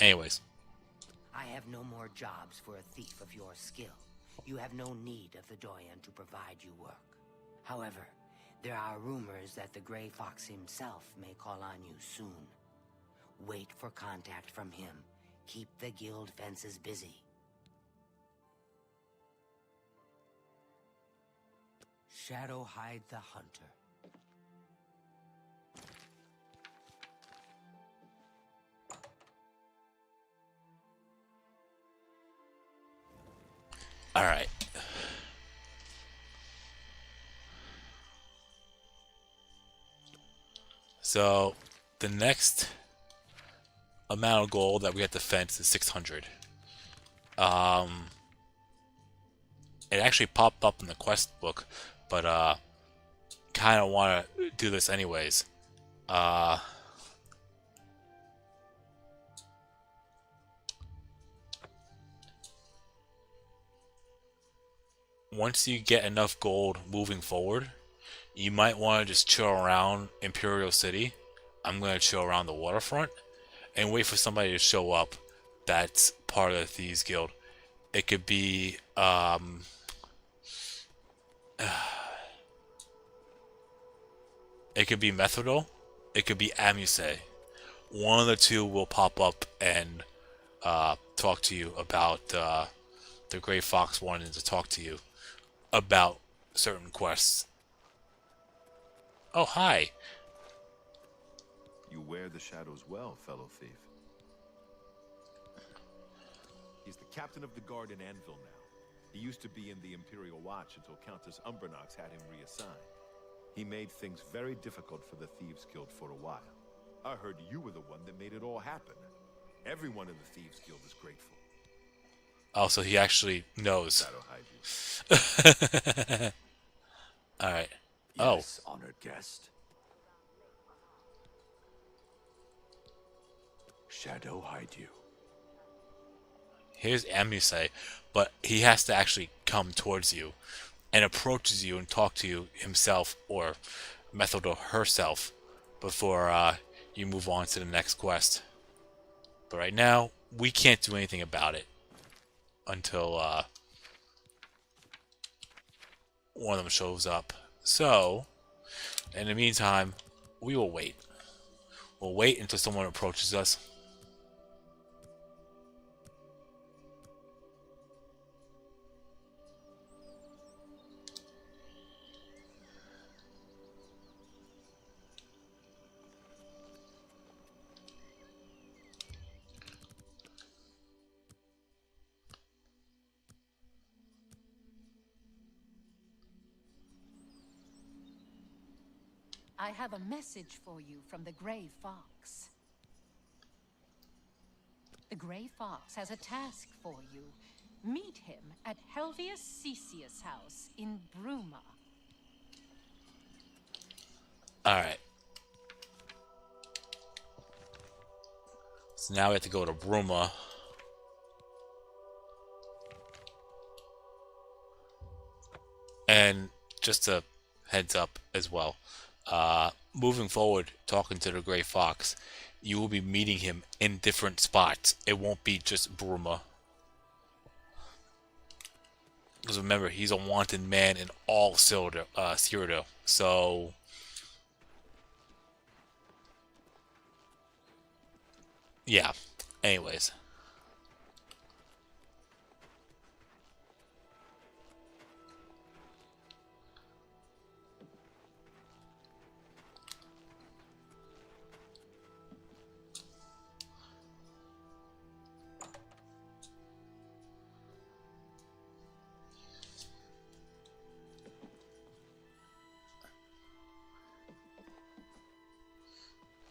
Anyways. I have no more jobs for a thief of your skill. You have no need of the Doyen to provide you work. However, there are rumors that the Gray Fox himself may call on you soon. Wait for contact from him. Keep the guild fences busy. Shadowhide the Hunter. All right. So the next amount of gold that we have to fence is 600. It actually popped up in the quest book, but kind of want to do this anyways. Once you get enough gold moving forward, you might want to just chill around Imperial City. I'm going to chill around the waterfront and wait for somebody to show up that's part of the Thieves Guild. It could be it could be Methodol, it could be Amuse. One of the two will pop up and talk to you about the Gray Fox wanting to talk to you about certain quests. Oh, hi. You wear the shadows well, fellow thief. He's the captain of the guard in Anvil now. He used to be in the Imperial Watch until Countess Umbernox had him reassigned. He made things very difficult for the Thieves Guild for a while. I heard you were the one that made it all happen. Everyone in the Thieves Guild is grateful. Oh, so he actually knows. That'll hide you. Alright. Yes, honored guest. Shadow hide you. Here's Amuse, but he has to actually come towards you and approaches you and talk to you himself or Methodol herself before you move on to the next quest. But right now, we can't do anything about it until one of them shows up. So, in the meantime, we will wait. We'll wait until someone approaches us. I have a message for you from the Gray Fox. The Gray Fox has a task for you. Meet him at Helvius Cecius' house in Bruma. Alright. So now we have to go to Bruma. And just a heads up as well. Moving forward, talking to the Gray Fox, you will be meeting him in different spots. It won't be just Bruma. Because remember, he's a wanted man in all Cyrodiil. So yeah. Anyways.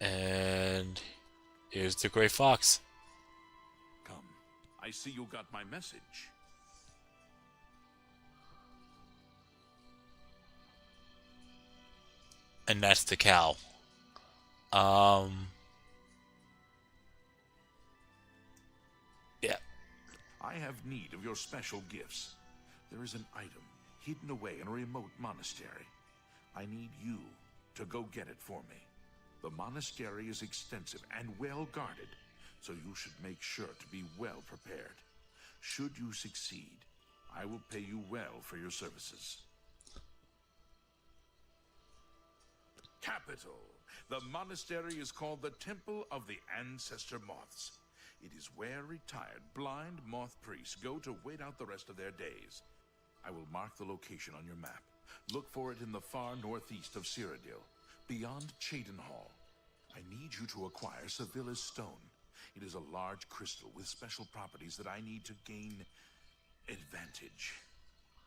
And here's the Gray Fox. Come. I see you got my message. And that's the cow. Yeah. I have need of your special gifts. There is an item hidden away in a remote monastery. I need you to go get it for me. The monastery is extensive and well guarded, so you should make sure to be well prepared. Should you succeed, I will pay you well for your services. Capital. The monastery is called the Temple of the Ancestor Moths. It is where retired blind moth priests go to wait out the rest of their days. I will mark the location on your map. Look for it in the far northeast of Cyrodiil, beyond Cheydinhal. I need you to acquire Sevilla's stone. It is a large crystal with special properties that I need to gain advantage.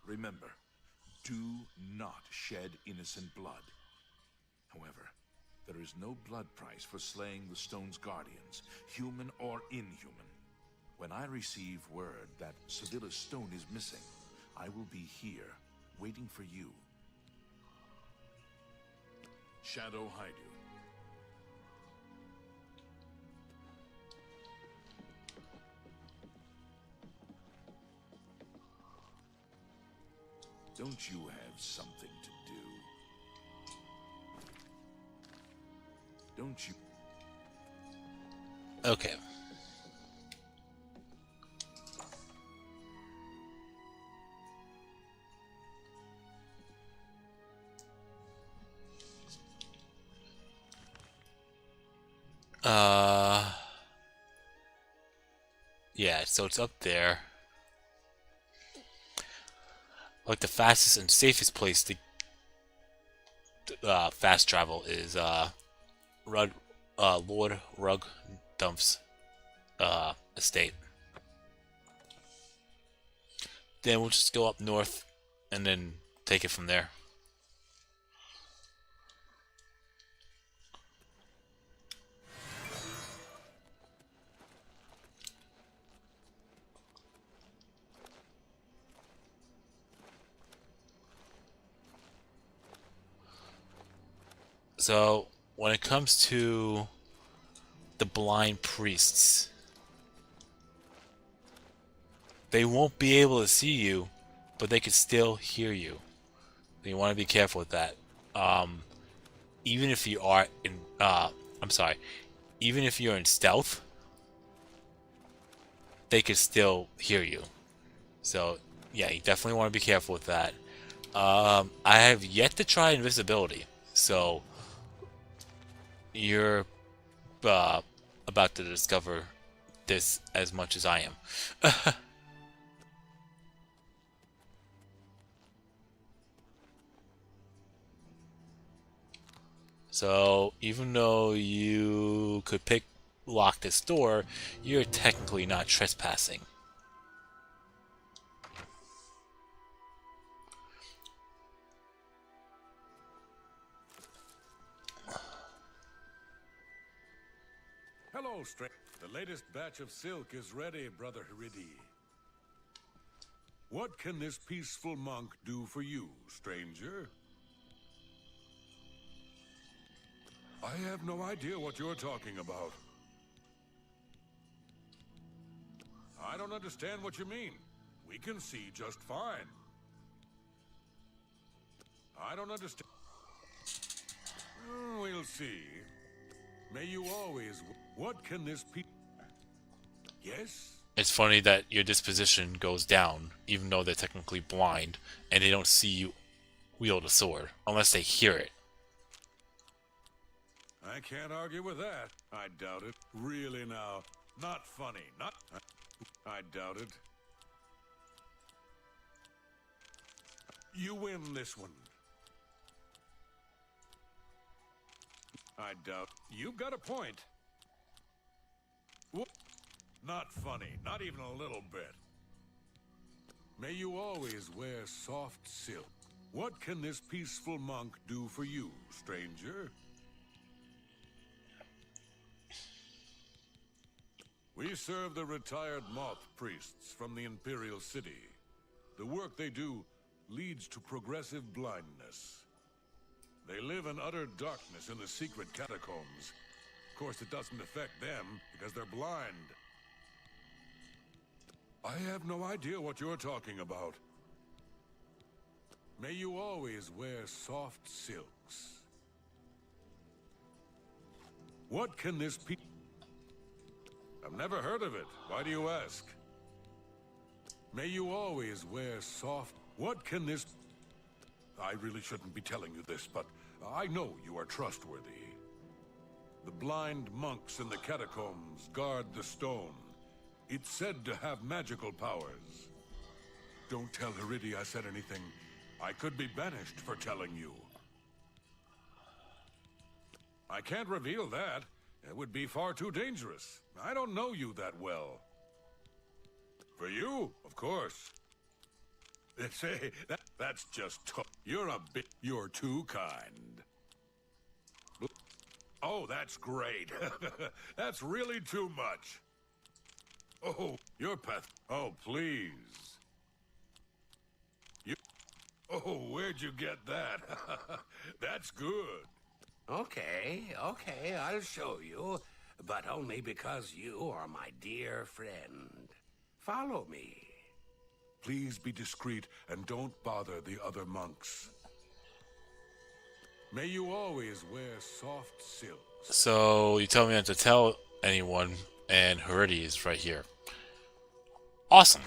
Remember, do not shed innocent blood. However, there is no blood price for slaying the stone's guardians, human or inhuman. When I receive word that Sevilla's stone is missing, I will be here, waiting for you. Shadow Haidu. Don't you have something to do? Don't you? Okay. Yeah, so it's up there. Like the fastest and safest place to fast travel is Lord Rugdump's estate. Then we'll just go up north and then take it from there. So, when it comes to the blind priests, they won't be able to see you, but they can still hear you. So you want to be careful with that. Even if you are in, even if you're in stealth, they can still hear you. So, yeah, you definitely want to be careful with that. I have yet to try invisibility, so you're about to discover this as much as I am. So even though you could lock this door, you're technically not trespassing. Hello, stranger. The latest batch of silk is ready, Brother Hiridi. What can this peaceful monk do for you, stranger? I have no idea what you're talking about. I don't understand what you mean. We can see just fine. I don't understand. We'll see. May you always... What can this be? Yes? It's funny that your disposition goes down, even though they're technically blind, and they don't see you wield a sword, unless they hear it. I can't argue with that. I doubt it. Really now. Not funny. Not... I doubt it. You win this one. I doubt... You've got a point. What? Not funny. Not even a little bit. May you always wear soft silk. What can this peaceful monk do for you, stranger? We serve the retired moth priests from the Imperial City. The work they do leads to progressive blindness. They live in utter darkness in the secret catacombs. Of course, it doesn't affect them because they're blind. I have no idea what you're talking about. May you always wear soft silks. What can this be? I've never heard of it. Why do you ask? May you always wear soft... What can this... I really shouldn't be telling you this, but I know you are trustworthy. The blind monks in the catacombs guard the stone. It's said to have magical powers. Don't tell Heridi I said anything. I could be banished for telling you. I can't reveal that. It would be far too dangerous. I don't know you that well. For you, of course. Say, that's just you're a bit... You're too kind. Oh, that's great. That's really too much. Oh, you're Oh, please. You... Oh, where'd you get that? That's good. Okay, I'll show you. But only because you are my dear friend. Follow me. Please be discreet and don't bother the other monks. May you always wear soft silks. So you tell me not to tell anyone, and Heridi is right here. Awesome.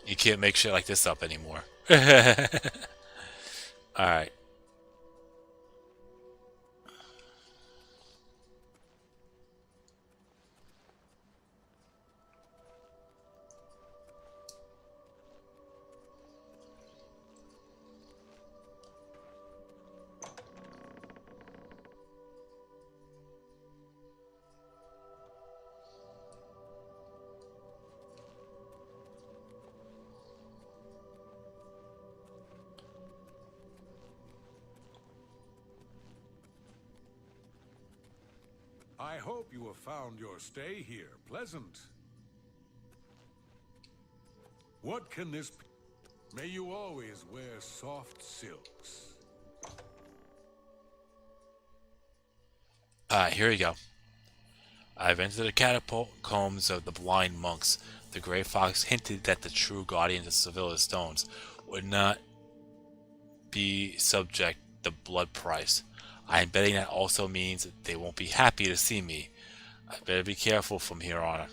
You can't make shit like this up anymore. Alright. I hope you have found your stay here pleasant. What can this be? May you always wear soft silks. Alright, here we go. I've entered the catacombs of the blind monks. The Grey Fox hinted that the true guardians of Sevilla's stones would not be subject to blood price. I am betting that also means that they won't be happy to see me. I better be careful from here on.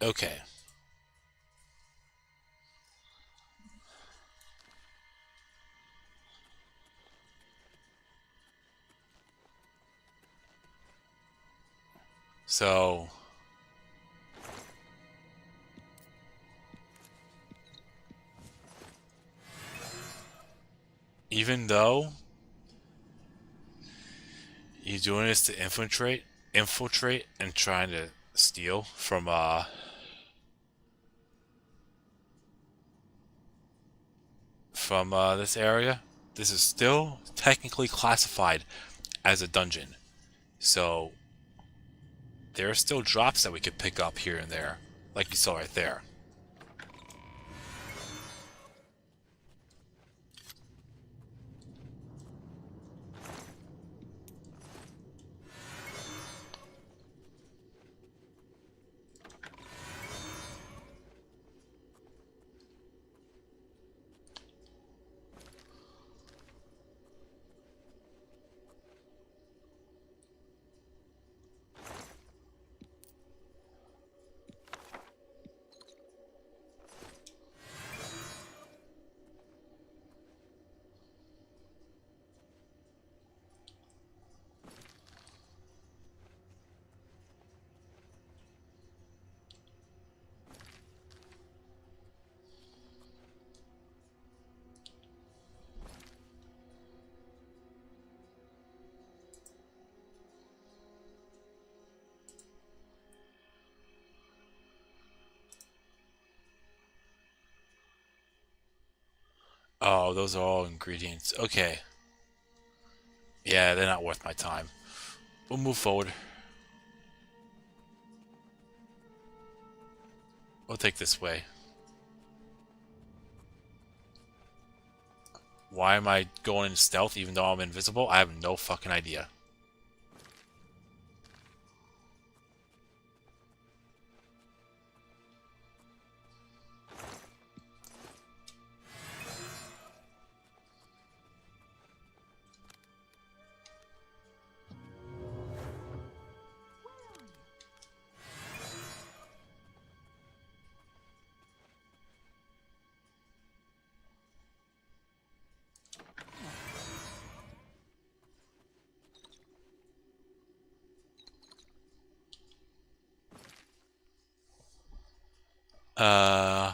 Okay. So even though you're doing this to infiltrate and trying to steal from this area, this is still technically classified as a dungeon. So there are still drops that we could pick up here and there, like you saw right there. Oh, those are all ingredients. Okay. Yeah, they're not worth my time. We'll move forward. We'll take this way. Why am I going in stealth even though I'm invisible? I have no fucking idea. Uh...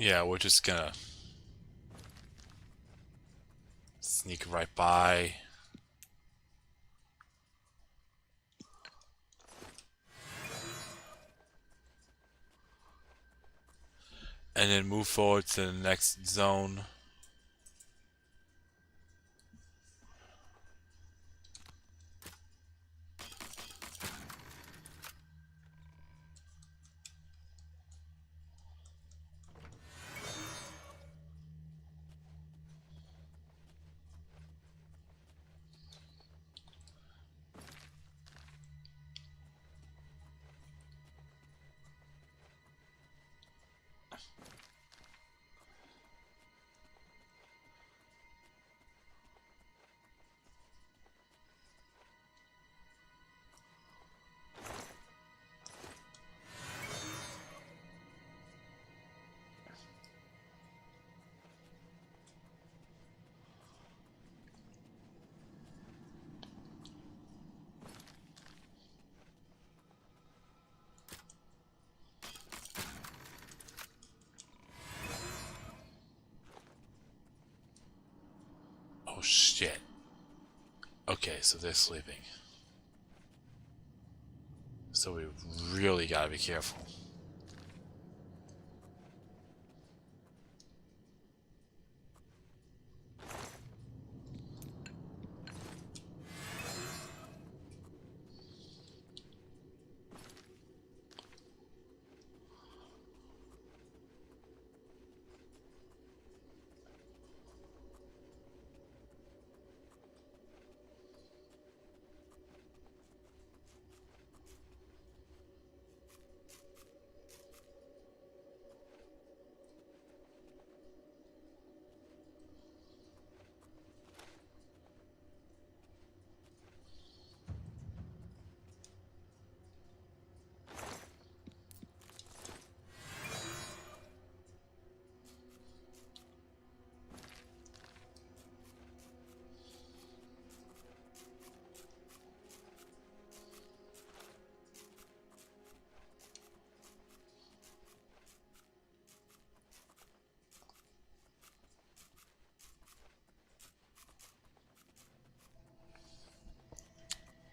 Yeah, we're just gonna sneak right by. And then move forward to the next zone. Oh shit. Okay, so they're sleeping. So we really gotta be careful.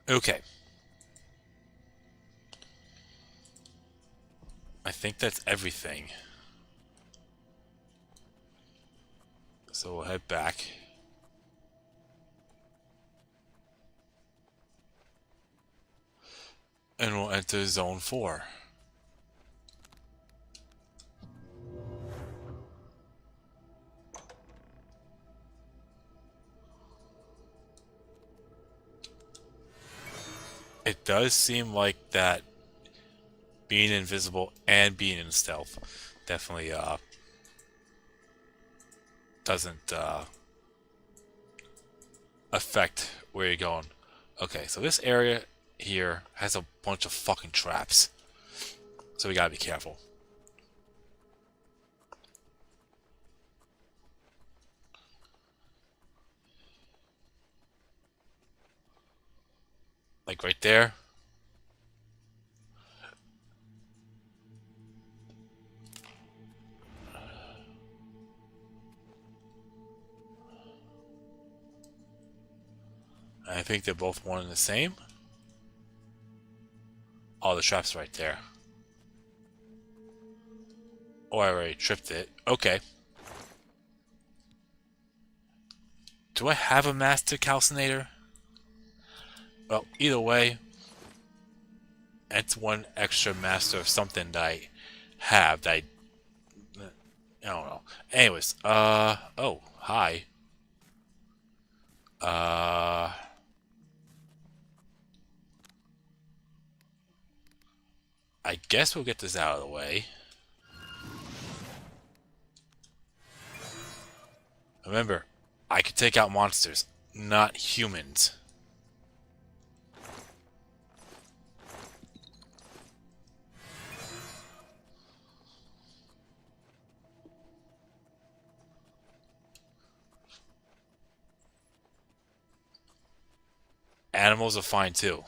Okay. I think that's everything. So we'll head back. And we'll enter Zone 4. It does seem like that being invisible and being in stealth definitely doesn't affect where you're going. Okay, so this area here has a bunch of fucking traps. So we gotta be careful. Like right there. I think they're both one and the same. Oh, the trap's right there. Oh, I already tripped it. Okay. Do I have a master calcinator? Well, either way, it's one extra master of something that I have that I don't know. Anyways, oh, hi. Uh, I guess we'll get this out of the way. Remember, I can take out monsters, not humans. Animals are fine too.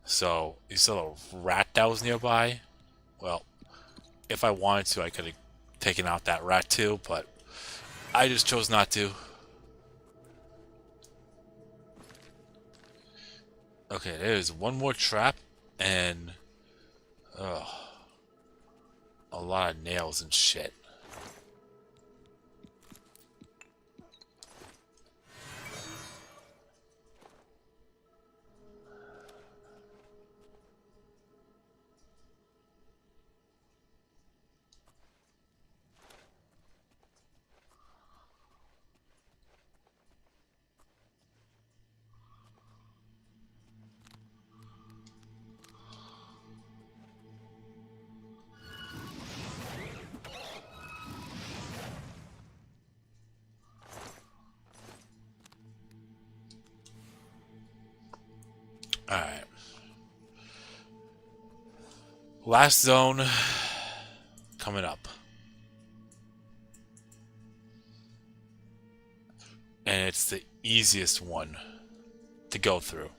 So, you saw a rat that was nearby? Well, if I wanted to, I could have taken out that rat too, but I just chose not to. Okay, there's one more trap, and a lot of nails and shit. Alright. Last zone coming up. And it's the easiest one to go through.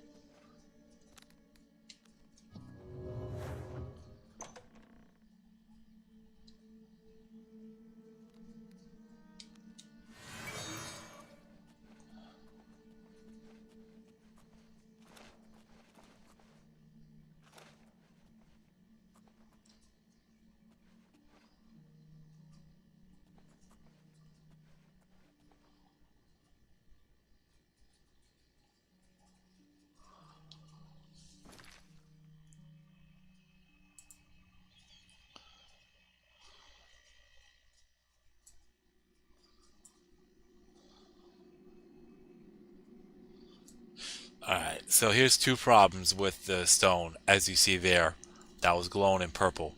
Alright, so here's two problems with the stone, as you see there, that was glowing in purple.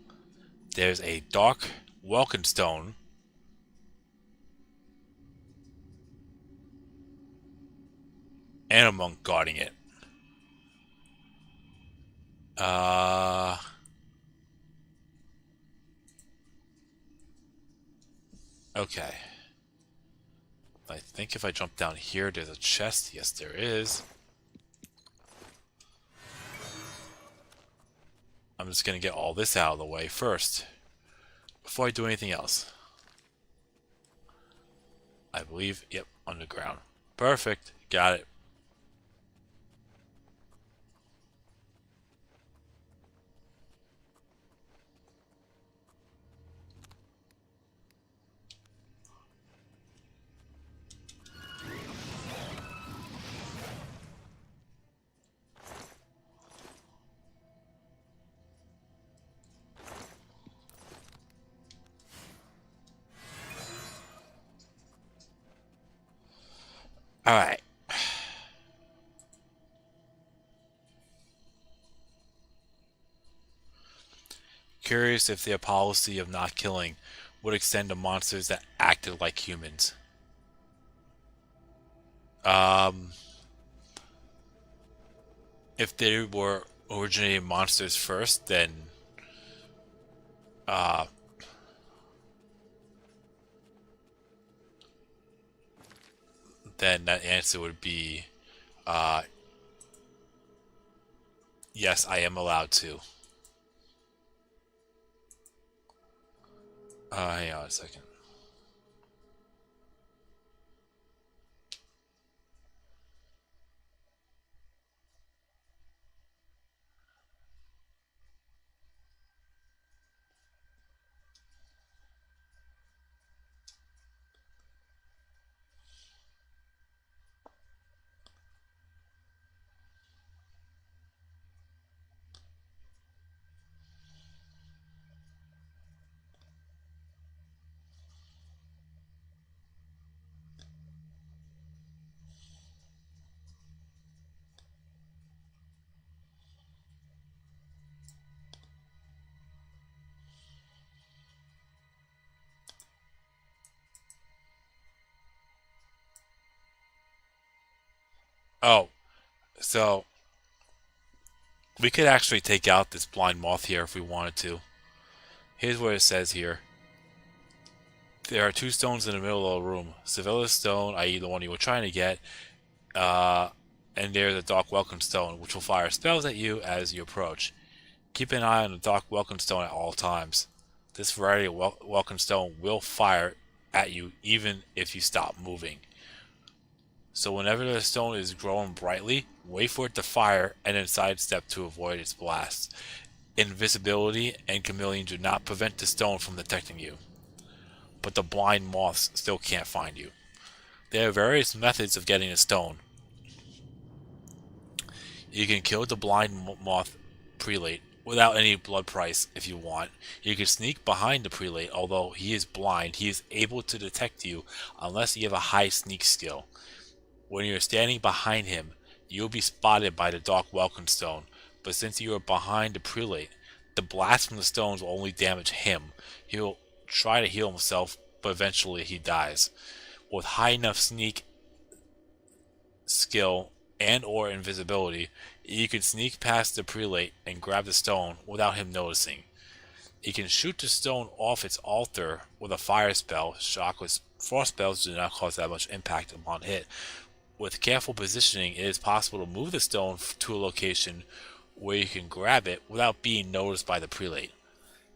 There's a dark welcome stone, and a monk guarding it. Okay. I think if I jump down here, there's a chest. Yes, there is. I'm just gonna get all this out of the way first, before I do anything else. I believe, yep, underground. Perfect, got it. Alright. Curious if their policy of not killing would extend to monsters that acted like humans. Um, if they were originating monsters first, uh, then that answer would be, uh, yes, I am allowed to. Hang on a second. Oh, so we could actually take out this blind moth here if we wanted to. Here's what it says here. There are two stones in the middle of the room. Sevilla's stone, i.e. the one you were trying to get, and there's a dark welcome stone, which will fire spells at you as you approach. Keep an eye on the dark welcome stone at all times. This variety of welcome stone will fire at you even if you stop moving. So whenever the stone is glowing brightly, wait for it to fire and then sidestep to avoid its blast. Invisibility and chameleon do not prevent the stone from detecting you, but the blind moths still can't find you. There are various methods of getting a stone. You can kill the blind moth prelate without any blood price if you want. You can sneak behind the prelate. Although he is blind, he is able to detect you unless you have a high sneak skill. When you're standing behind him, you will be spotted by the dark welcome stone, but since you are behind the prelate, the blast from the stones will only damage him. He will try to heal himself, but eventually he dies. With high enough sneak skill and or invisibility, you can sneak past the prelate and grab the stone without him noticing. You can shoot the stone off its altar with a fire spell. Shockless frost spells do not cause that much impact upon hit. With careful positioning, it is possible to move the stone to a location where you can grab it without being noticed by the prelate.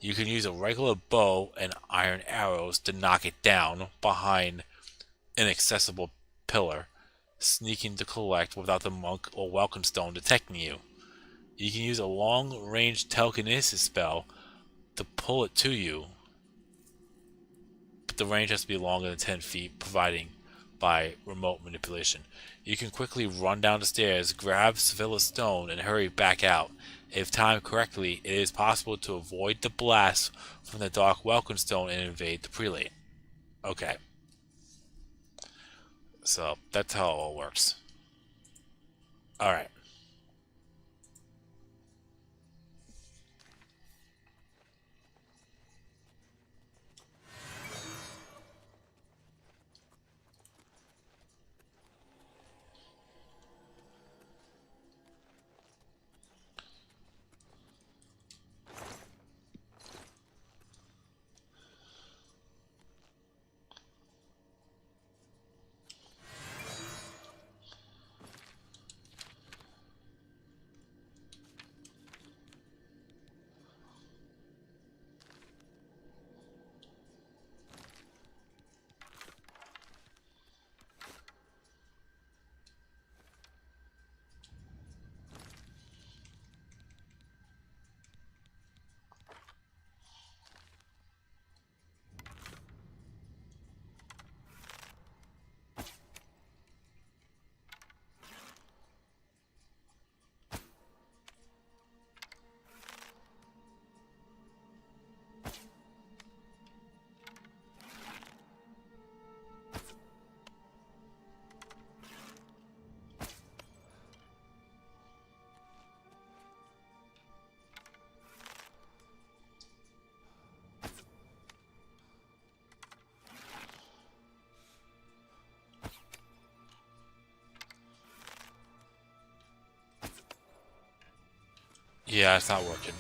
You can use a regular bow and iron arrows to knock it down behind an accessible pillar, sneaking to collect without the monk or welcome stone detecting you. You can use a long-range telekinesis spell to pull it to you, but the range has to be longer than 10 feet, providing by remote manipulation. You can quickly run down the stairs, grab Sevilla's stone, and hurry back out. If timed correctly, it is possible to avoid the blast from the dark welcome stone and invade the prelate. Okay. So, that's how it all works. Alright. Yeah, it's not working.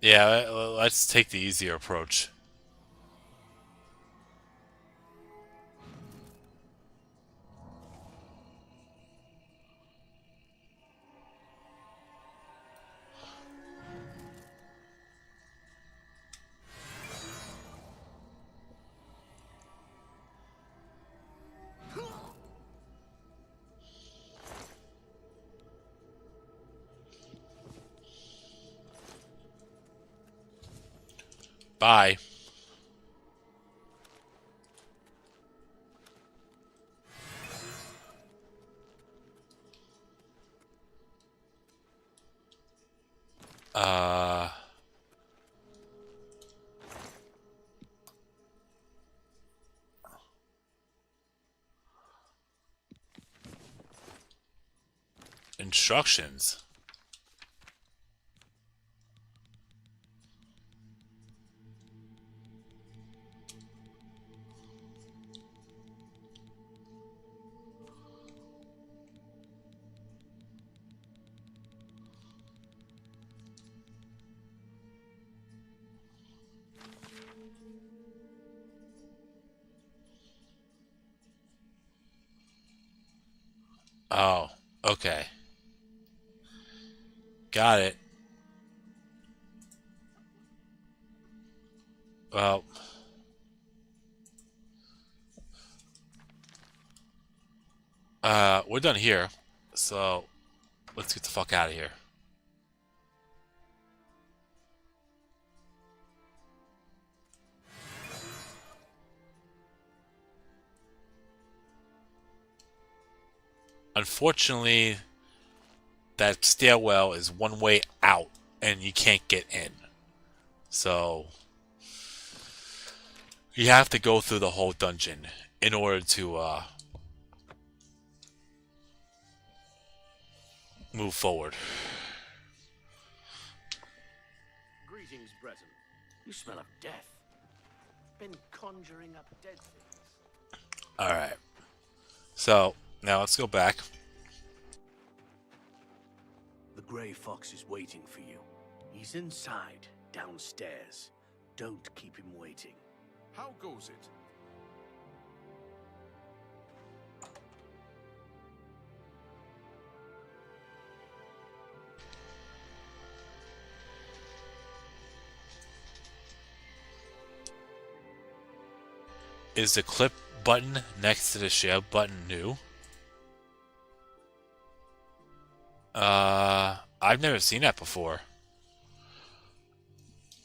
Yeah, let's take the easier approach. Bye. Uh... Instructions. Oh, okay. Got it. Well, we're done here. So, let's get the fuck out of here. Unfortunately, that stairwell is one way out, and you can't get in. So, you have to go through the whole dungeon in order to move forward. Greetings, Breton. You smell of death. Been conjuring up dead things. Alright. So, now let's go back. The Grey Fox is waiting for you. He's inside, downstairs. Don't keep him waiting. How goes it? Is the clip button next to the share button new? I've never seen that before.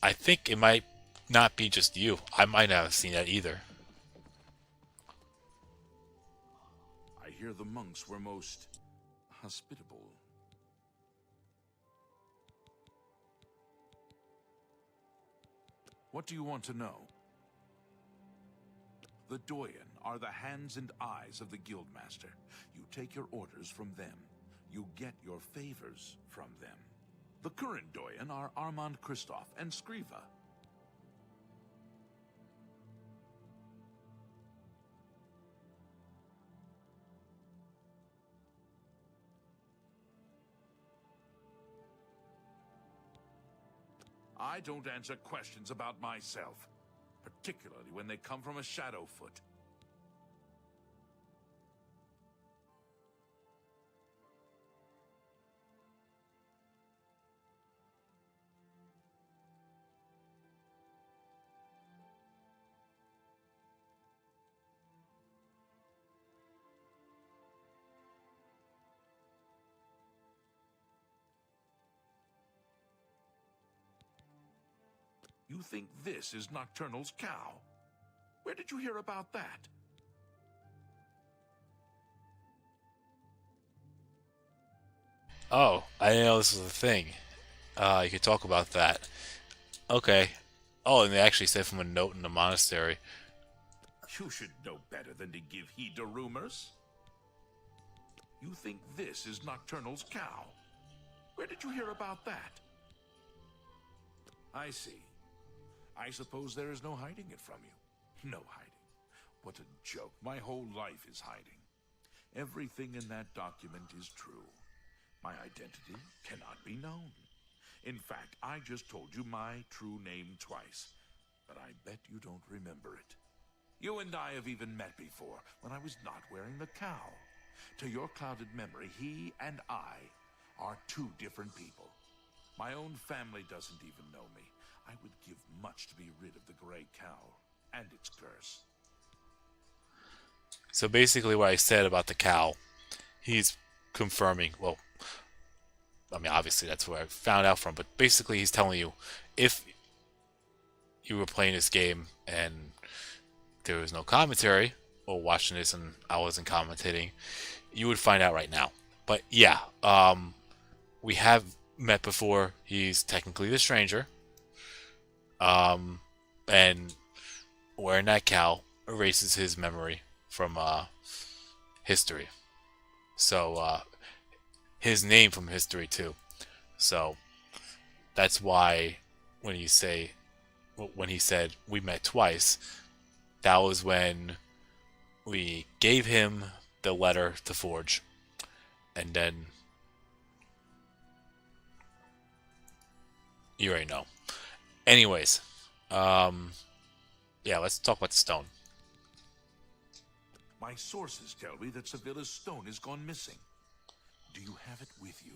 I think it might not be just you. I might not have seen that either. I hear the monks were most hospitable. What do you want to know? The Doyen are the hands and eyes of the Guildmaster. You take your orders from them. You get your favors from them. The current Doyen are Armand Kristoff and Skriva. I don't answer questions about myself, particularly when they come from a Shadowfoot. You think this is Nocturnal's cow? Where did you hear about that? Oh, I didn't know this was a thing. You could talk about that. Okay. Oh, and they actually said from a note in the monastery. You should know better than to give heed to rumors. You think this is Nocturnal's cow? Where did you hear about that? I see. I suppose there is no hiding it from you. No hiding. What a joke. My whole life is hiding. Everything in that document is true. My identity cannot be known. In fact, I just told you my true name twice, but I bet you don't remember it. You and I have even met before, when I was not wearing the cowl. To your clouded memory, he and I are two different people. My own family doesn't even know me. I would give much to be rid of the gray cowl and its curse. So basically what I said about the cow, he's confirming, well, I mean, obviously that's where I found out from, but basically he's telling you, if you were playing this game and there was no commentary, or watching this and I wasn't commentating, you would find out right now. But yeah, we have met before. He's technically the stranger. And wearing that cowl erases his memory from history. So his name from history too. So that's why when he said we met twice, that was when we gave him the letter to forge, and then you already know. Anyways, yeah, let's talk about the stone. My sources tell me that Sevilla's stone has gone missing. Do you have it with you?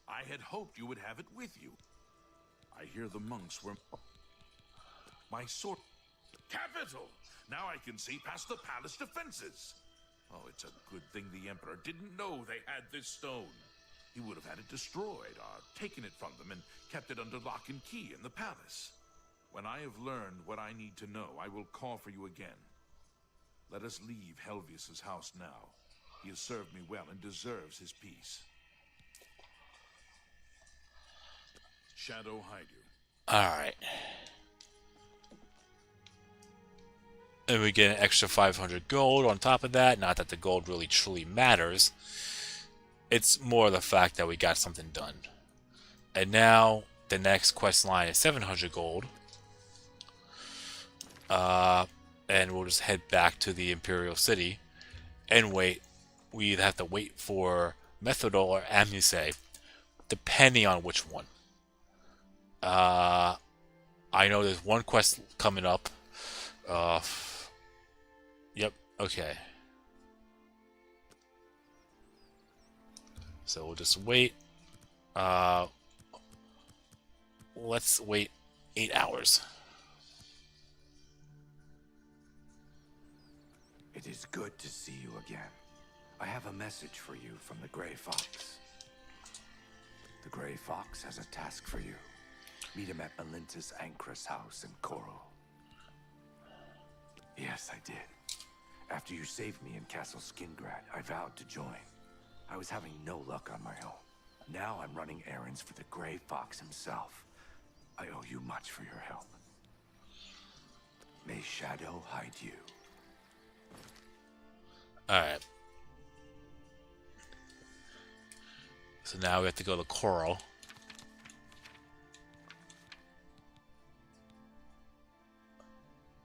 I had hoped you would have it with you. I hear the monks were... My sword... Capital! Now I can see past the palace defenses. Oh, it's a good thing the Emperor didn't know they had this stone. He would have had it destroyed or taken it from them and kept it under lock and key in the palace. When I have learned what I need to know, I will call for you again. Let us leave Helvius's house now. He has served me well and deserves his peace. Shadow hide you. Alright. And we get an extra 500 gold on top of that. Not that the gold really truly matters. It's more the fact that we got something done. And now the next quest line is 700 gold. And we'll just head back to the Imperial City and wait. We either have to wait for Methodol or Amuse, depending on which one. I know there's one quest coming up. Yep, okay. So we'll just wait. Let's wait 8 hours. It is good to see you again. I have a message for you from the Gray Fox. The Gray Fox has a task for you. Meet him at Melinta's Ancrus house in Coral. Yes, I did. After you saved me in Castle Skingrad, I vowed to join. I was having no luck on my own. Now I'm running errands for the Gray Fox himself. I owe you much for your help. May Shadow hide you. Alright. So now we have to go to Coral.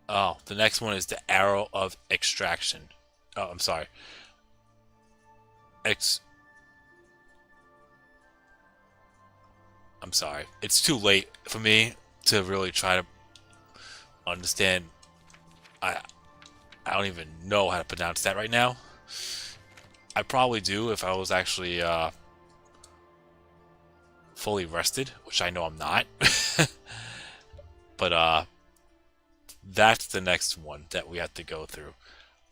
Oh, the next one is the Arrow of Extraction. Oh, I'm sorry. I'm sorry. It's too late for me to really try to understand. I don't even know how to pronounce that right now. I probably do if I was actually fully rested, which I know I'm not. But that's the next one that we have to go through.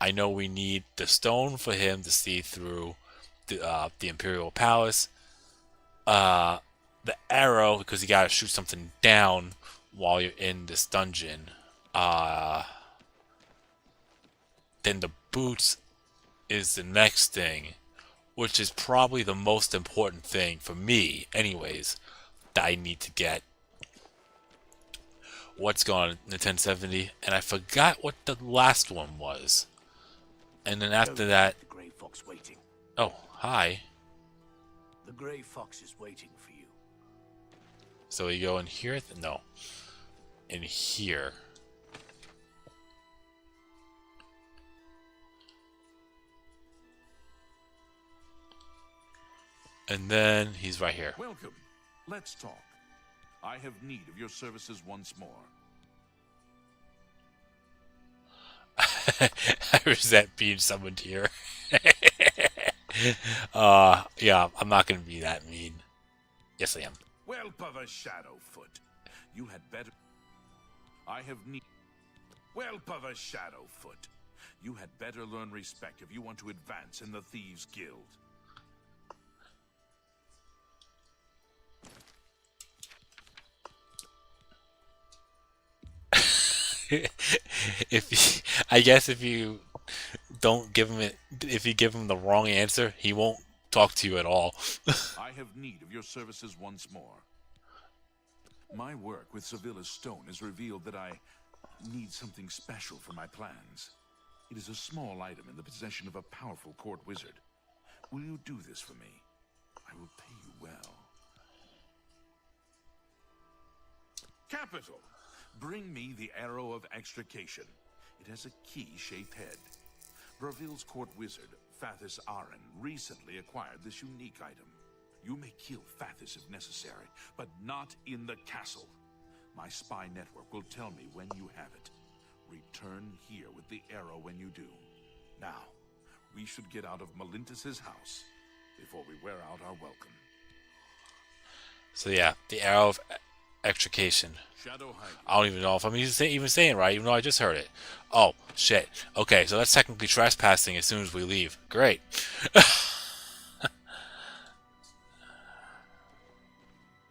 I know we need the stone for him to see through the Imperial Palace. The arrow, because you gotta shoot something down while you're in this dungeon. Then the boots is the next thing, which is probably the most important thing for me, anyways, that I need to get. What's going on, the 1070? And I forgot what the last one was. And then after that... The Grey Fox waiting. Oh, hi. The Grey Fox is waiting for you. So we go in here? No. In here. And then he's right here. Welcome. Let's talk. I have need of your services once more. I resent being summoned here. Yeah, I'm not gonna be that mean. Yes, I am. Whelp of a Shadowfoot. You had better... I have need... Whelp of a Shadowfoot. You had better learn respect if you want to advance in the Thieves' Guild. I guess if you don't give him if you give him the wrong answer, he won't talk to you at all. I have need of your services once more. My work with Sevilla's stone has revealed that I need something special for my plans. It is a small item in the possession of a powerful court wizard. Will you do this for me? I will pay you well. Capital! Bring me the Arrow of Extrication. It has a key-shaped head. Braville's court wizard, Fathis Aren, recently acquired this unique item. You may kill Fathis if necessary, but not in the castle. My spy network will tell me when you have it. Return here with the arrow when you do. Now, we should get out of Melintus's house before we wear out our welcome. So yeah, the Arrow of Extrication. Shadow hiding. I don't even know if I'm even saying it right, even though I just heard it. Oh, shit. Okay, so that's technically trespassing as soon as we leave. Great.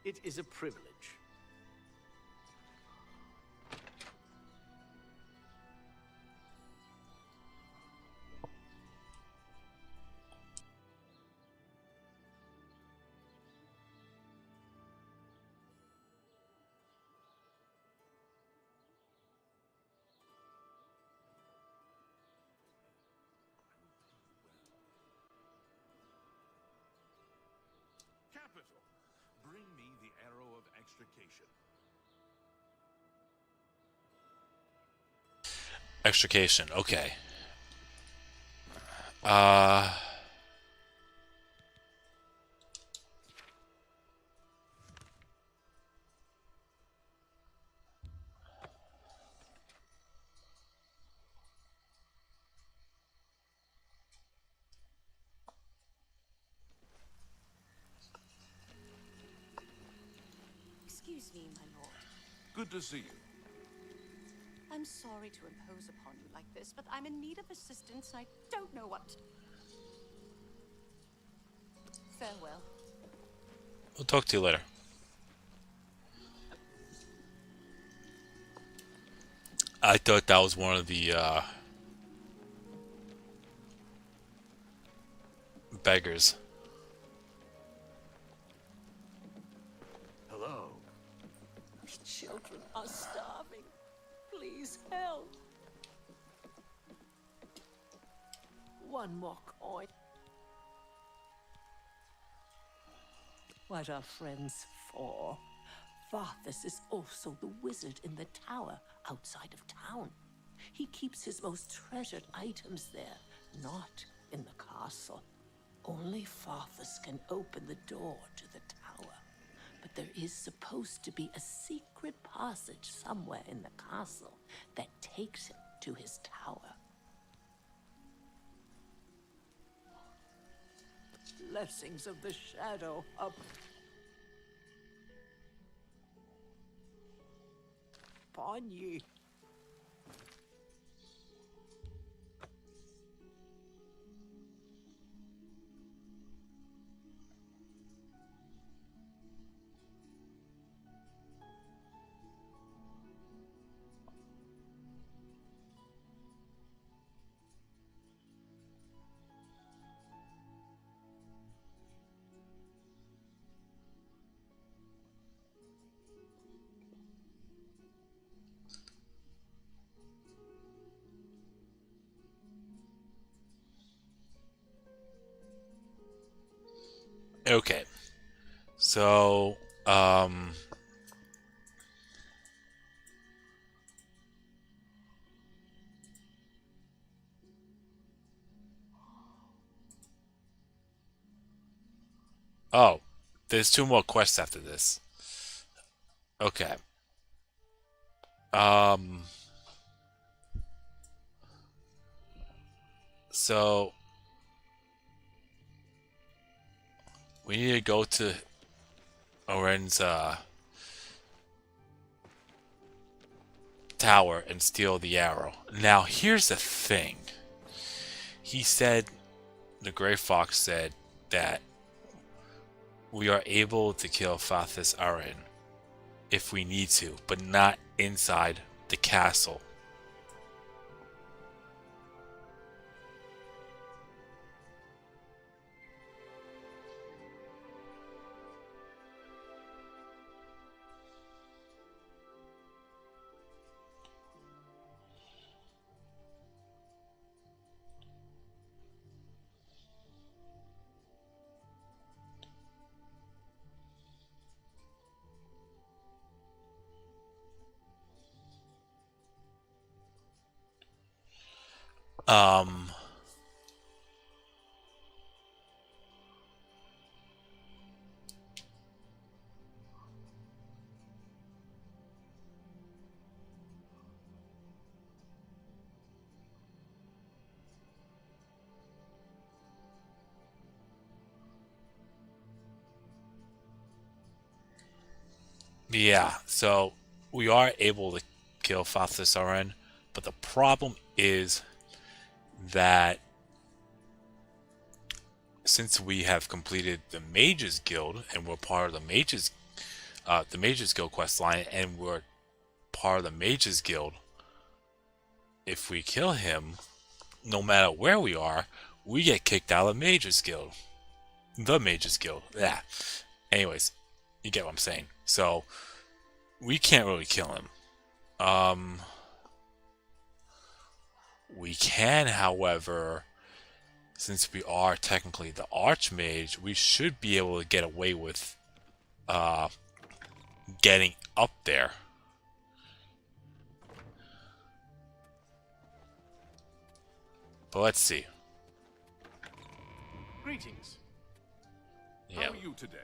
It is a privilege. Capital! Bring me the Arrow of Extrication. Extrication, okay. Uh... Excuse me, my lord. Good to see you. I'm sorry to impose upon you like this, but I'm in need of assistance. I don't know what. Farewell. We'll talk to you later. I thought that was one of the beggars. Hello. My children are starving. Please help. One more coin. What are friends for? Varthus is also the wizard in the tower outside of town. He keeps his most treasured items there, not in the castle. Only Varthus can open the door to the tower. But there is supposed to be a secret passage somewhere in the castle that takes him to his tower. Blessings of the shadow upon ye. Okay. So, oh, there's 2 more quests after this. Okay. Um, so we need to go to Oren's tower and steal the arrow. Now, here's the thing. He said, the Grey Fox said that we are able to kill Fathis Aren if we need to, but not inside the castle. Um, yeah, so we are able to kill Fathis Aren, but the problem is that since we have completed the Mages Guild and we're part of the Mages Guild quest line, and we're part of the Mages Guild, if we kill him, no matter where we are, we get kicked out of the Mages Guild. The Mages Guild. Yeah. Anyways, you get what I'm saying. So we can't really kill him. We can, however, since we are technically the Archmage, we should be able to get away with getting up there. But let's see. Greetings. Yeah. How are you today?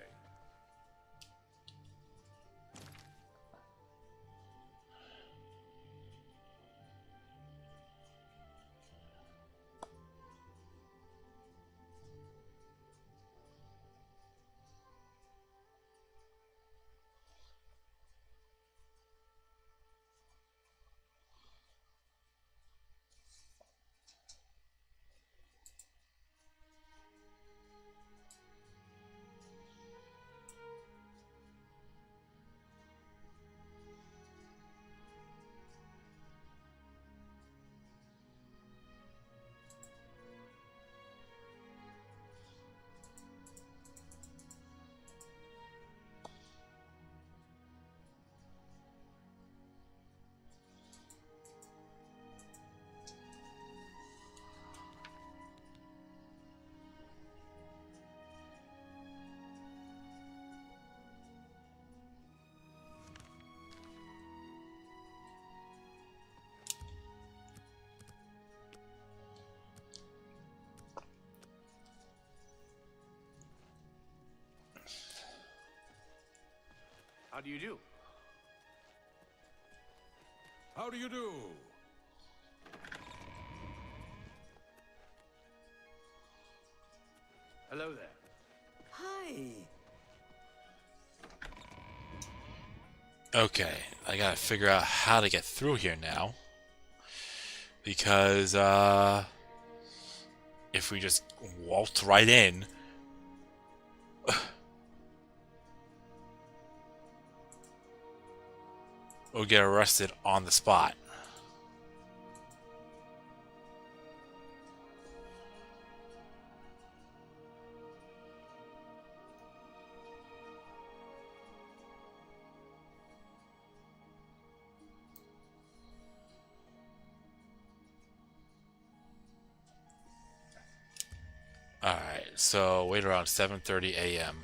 How do you do? How do you do? Hello there. Hi. Okay, I gotta figure out how to get through here now. Because, if we just waltz right in, we'll get arrested on the spot. Alright. so wait around 7:30 a.m.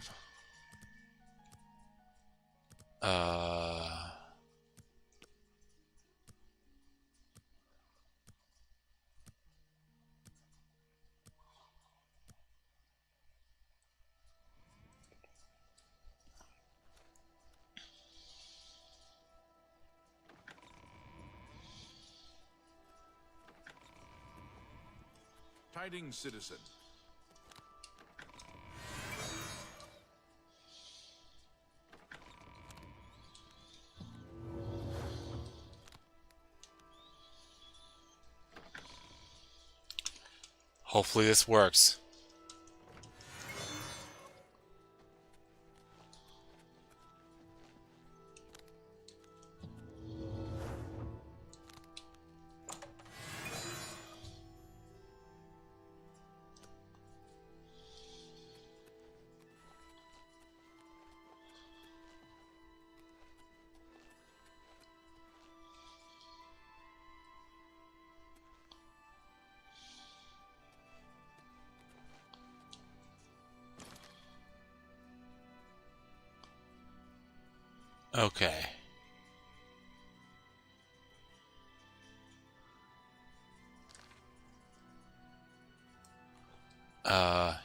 Tidings, citizen. Hopefully this works. Okay.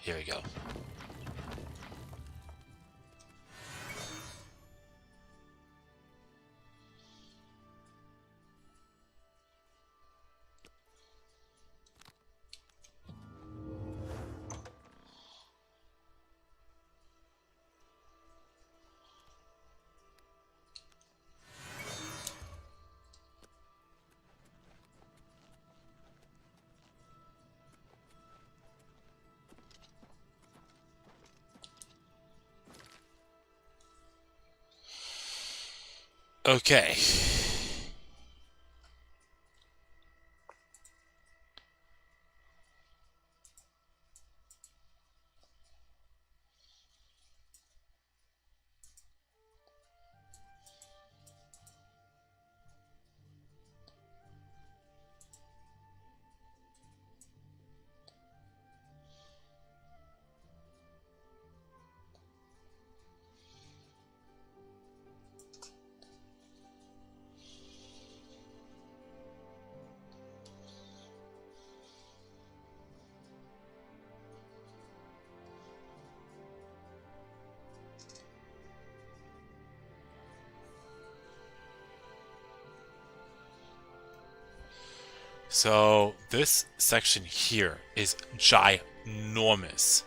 Here we go. Okay. So this section here is ginormous.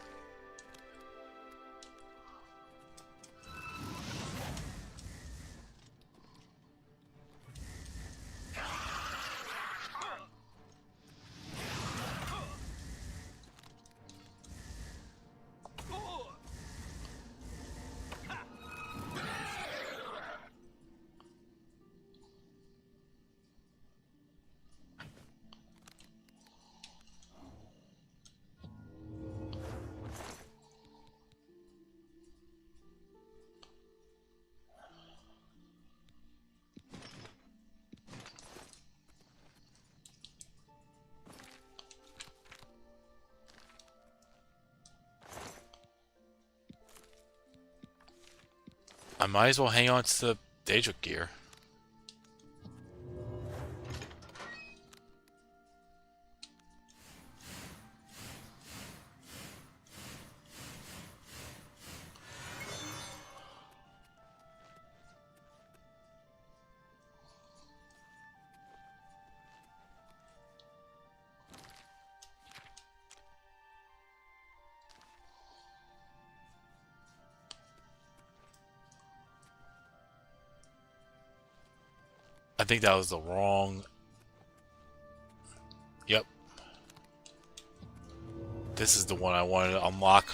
I might as well hang on to the Daedric gear. I think that was the wrong... Yep. This is the one I wanted to unlock.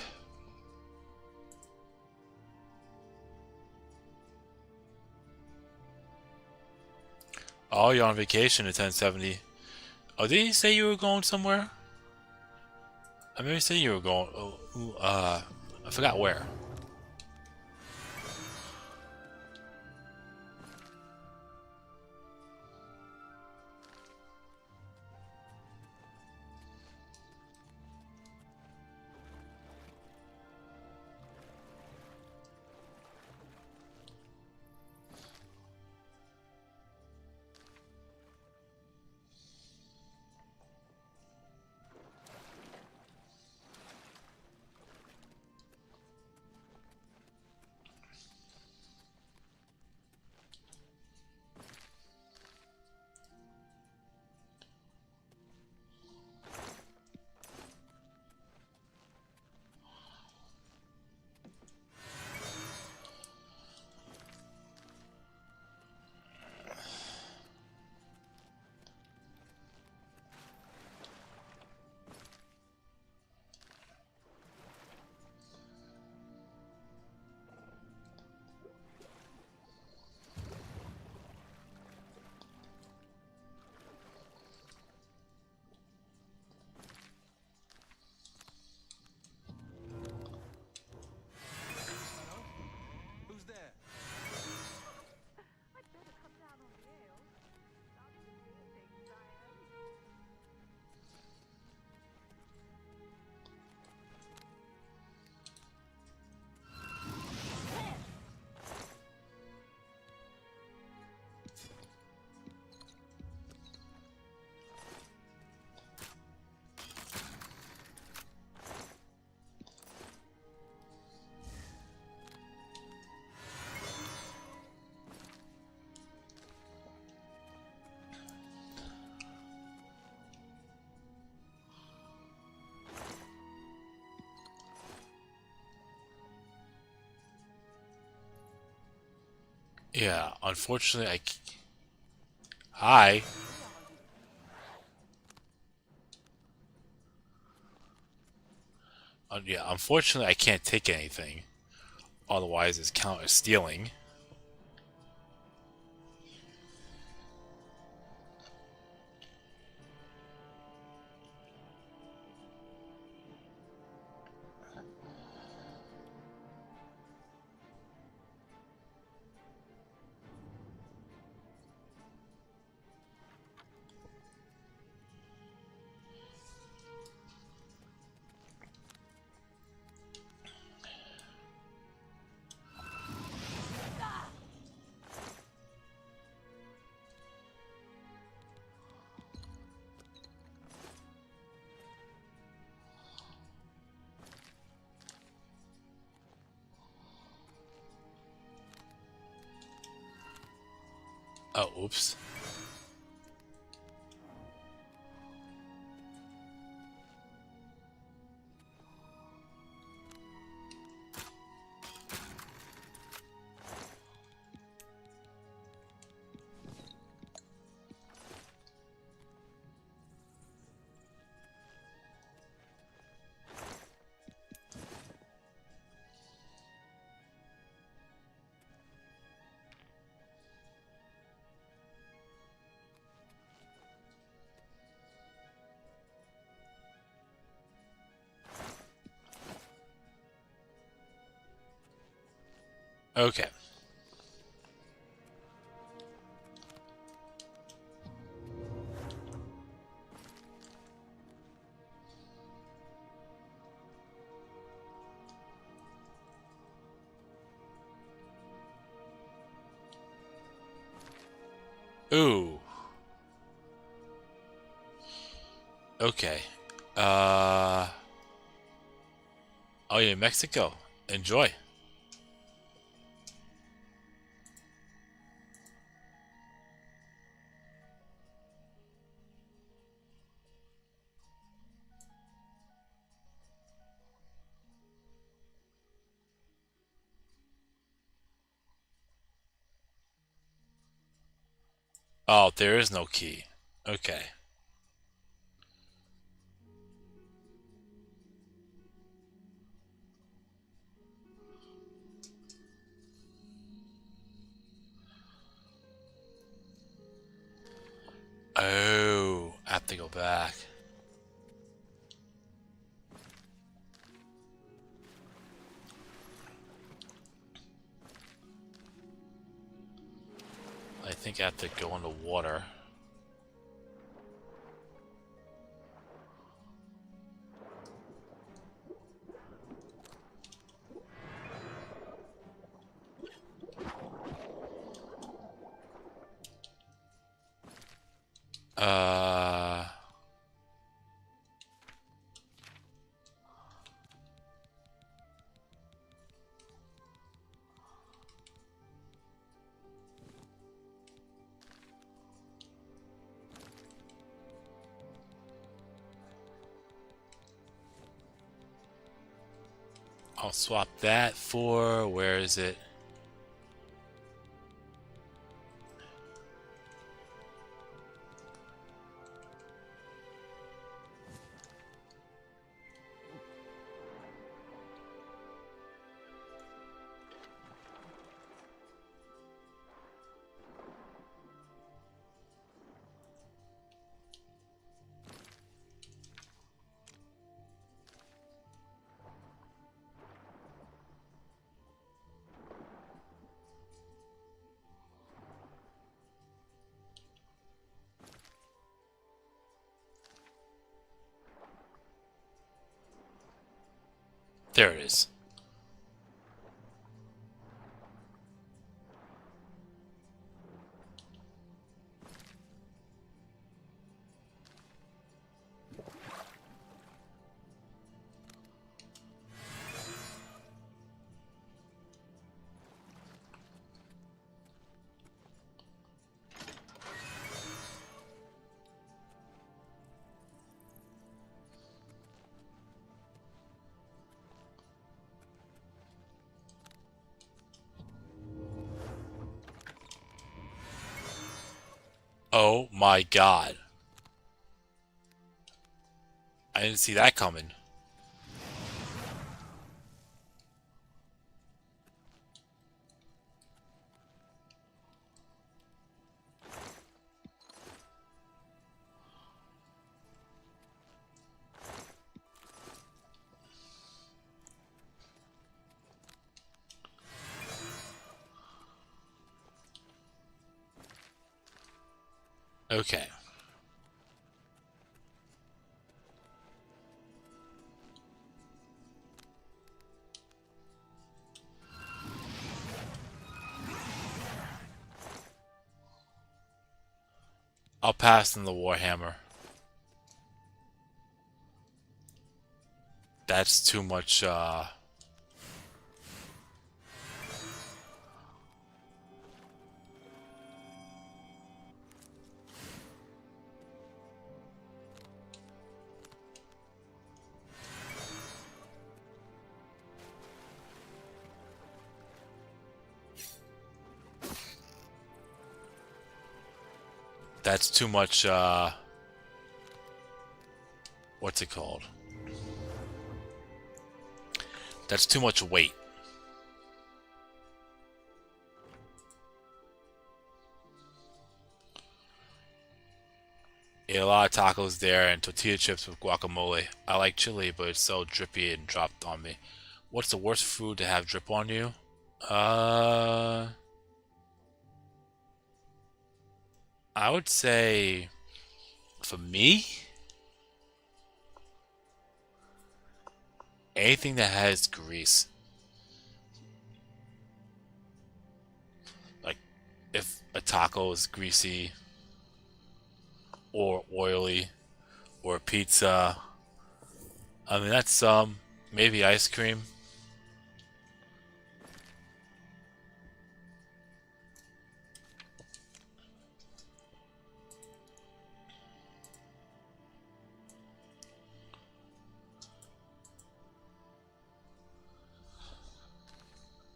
Oh, you're on vacation at 1070. Oh, didn't you say you were going somewhere? I maybe say you were going... I forgot where. Yeah, unfortunately, Hi. Yeah, unfortunately, I can't take anything. Otherwise, it's count as stealing. Oh, oops. Okay. Ooh. Okay. Uh. Oh yeah, Mexico. Enjoy. Oh, there is no key. Okay. Oh, I have to go back. I think I have to go in the water. Uh. I'll swap that for, where is it? There it is. Oh my god. I didn't see that coming. Okay. I'll pass on the Warhammer. That's too much, that's too much, what's it called? That's too much weight. Yeah, a lot of tacos there and tortilla chips with guacamole. I like chili, but it's so drippy and dropped on me. What's the worst food to have drip on you? I would say, for me, anything that has grease. Like, if a taco is greasy, or oily, or pizza. I mean, that's maybe ice cream.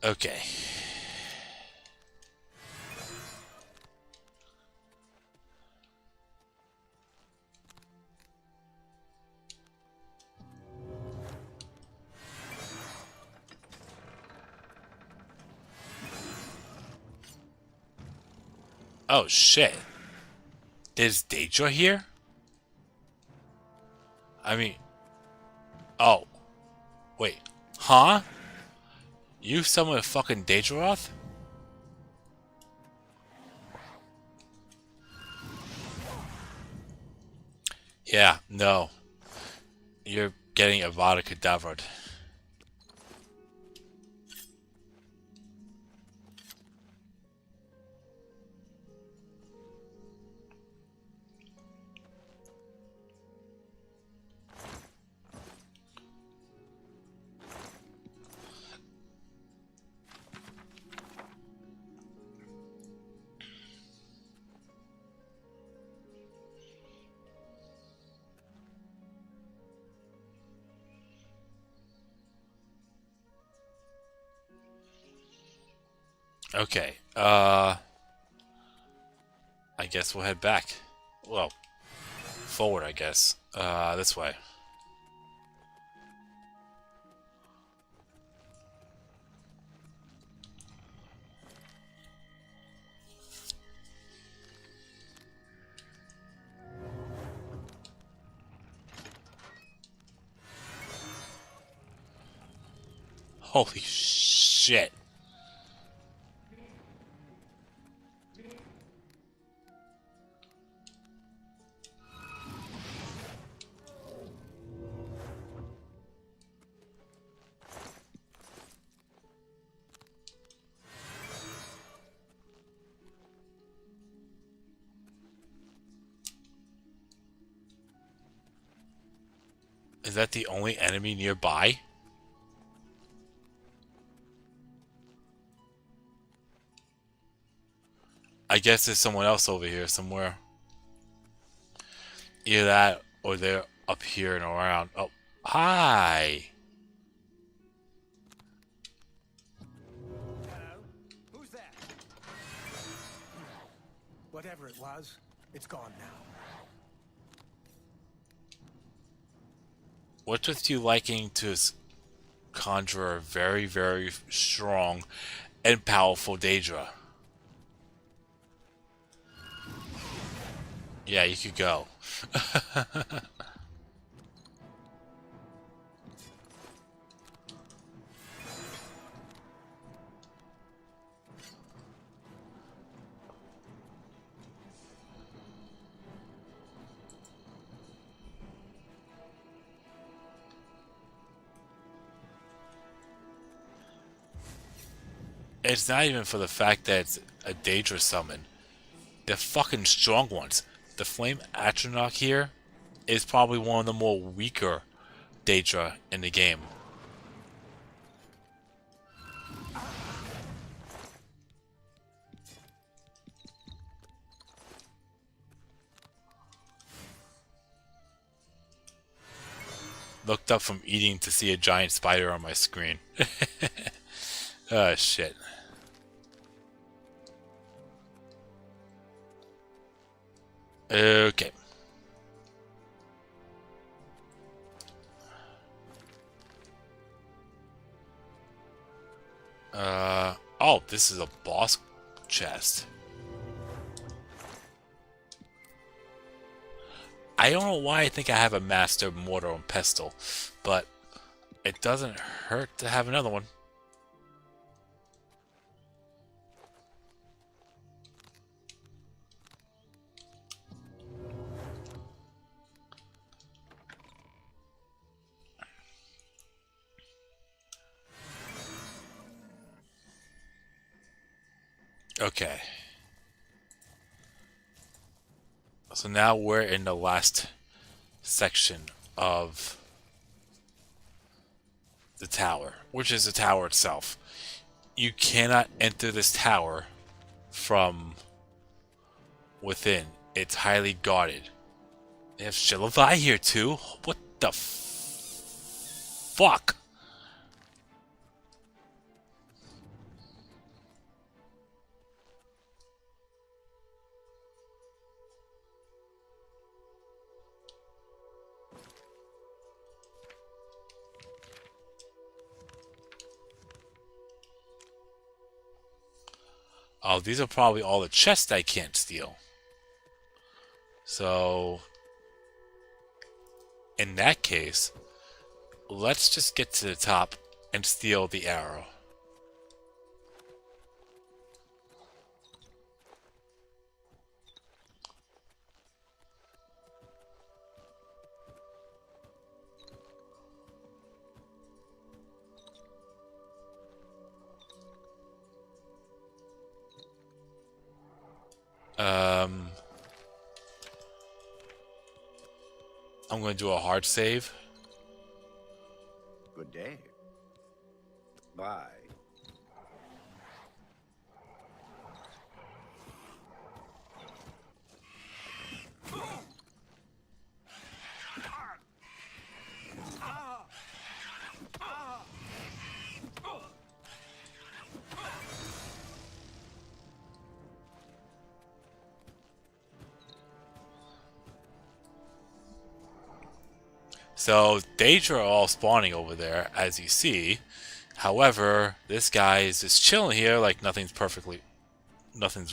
Okay. Oh shit. There's Daedra here? I mean, oh. Wait. Huh? You summoned a fucking Daedra? Yeah, no. You're getting Avada Kedavra. Okay, I guess we'll head back. Well, forward, I guess. This way. Holy shit. Is that the only enemy nearby? I guess there's someone else over here somewhere. Either that or they're up here and around. Oh, hi. Hello? Who's there? Whatever it was, It's gone now. What's with you liking to conjure a very, very strong and powerful Daedra? Yeah, you could go. It's not even for the fact that it's a Daedra summon. They're fucking strong ones. The Flame Atronach here is probably one of the more weaker Daedra in the game. Looked up from eating to see a giant spider on my screen. Oh shit. Okay. Oh, this is a boss chest. I don't know why I think I have a Master Mortar and Pestle, but it doesn't hurt to have another one. Okay. So now we're in the last section of the tower, which is the tower itself. You cannot enter this tower from within. It's highly guarded. They have Shillavai here too? What the fuck? Oh, these are probably all the chests I can't steal. So, in that case, let's just get to the top and steal the arrow. I'm going to do a hard save. Good day. Bye. So, Daedra are all spawning over there, as you see. However, this guy is just chilling here like nothing's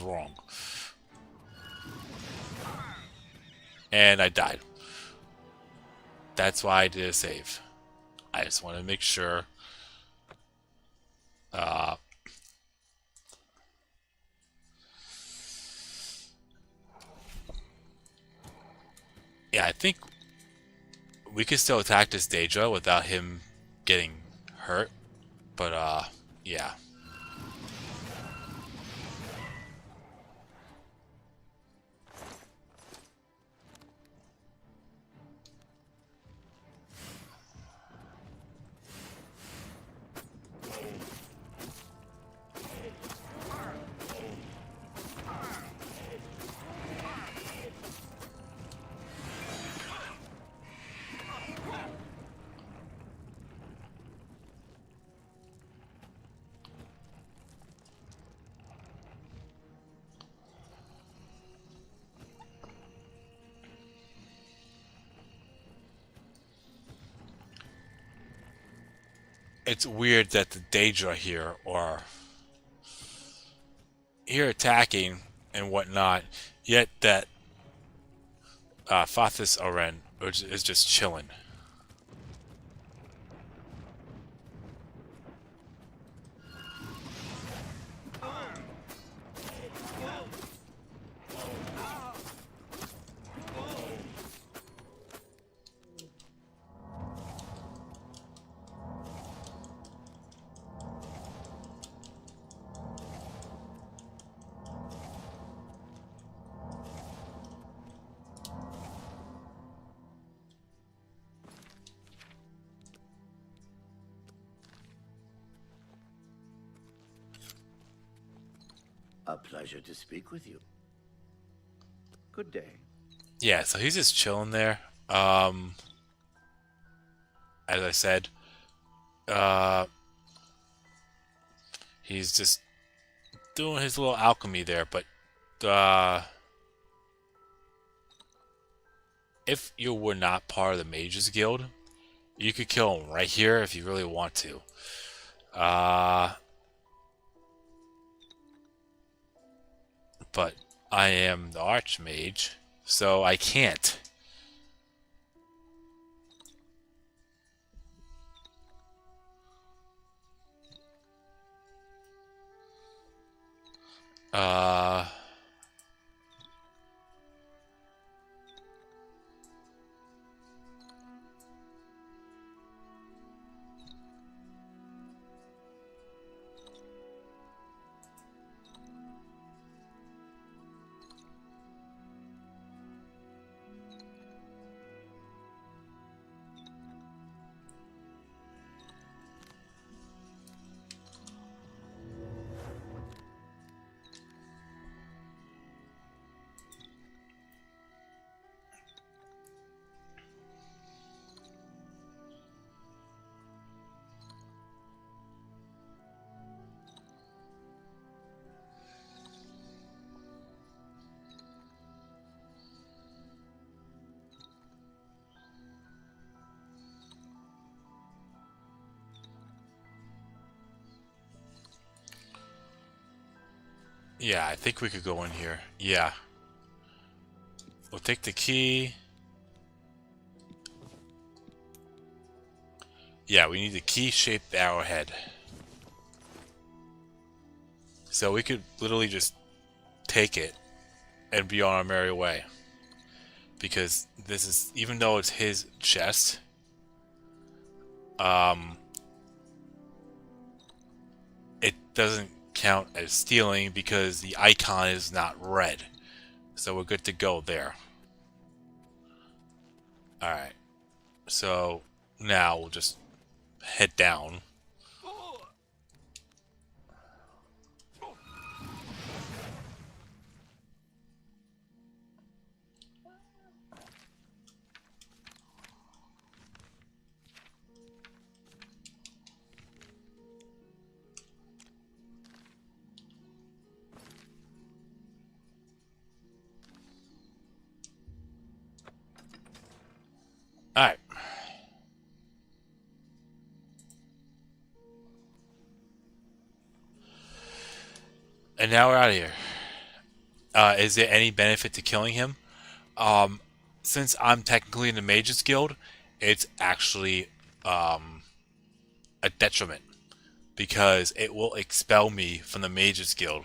wrong. And I died. That's why I did a save. I just want to make sure. Yeah, I think we could still attack this Daedra without him getting hurt. But, yeah. it's weird that the Daedra here are here attacking and whatnot, yet that Fathis Oren is just chilling. A pleasure to speak with you. Good day. Yeah, so he's just chilling there. As I said, uh, he's just doing his little alchemy there. But if you were not part of the Mages Guild, you could kill him right here if you really want to. But I am the Archmage, so I can't. Uh, yeah, I think we could go in here. Yeah. We'll take the key. Yeah, we need the key-shaped arrowhead. So we could literally just take it and be on our merry way. Because this is, even though it's his chest, it doesn't count as stealing because the icon is not red. So we're good to go there. Alright. So now we'll just head down. Alright. And now we're out of here. Is there any benefit to killing him? Since I'm technically in the Mages Guild, it's actually a detriment. Because it will expel me from the Mages Guild.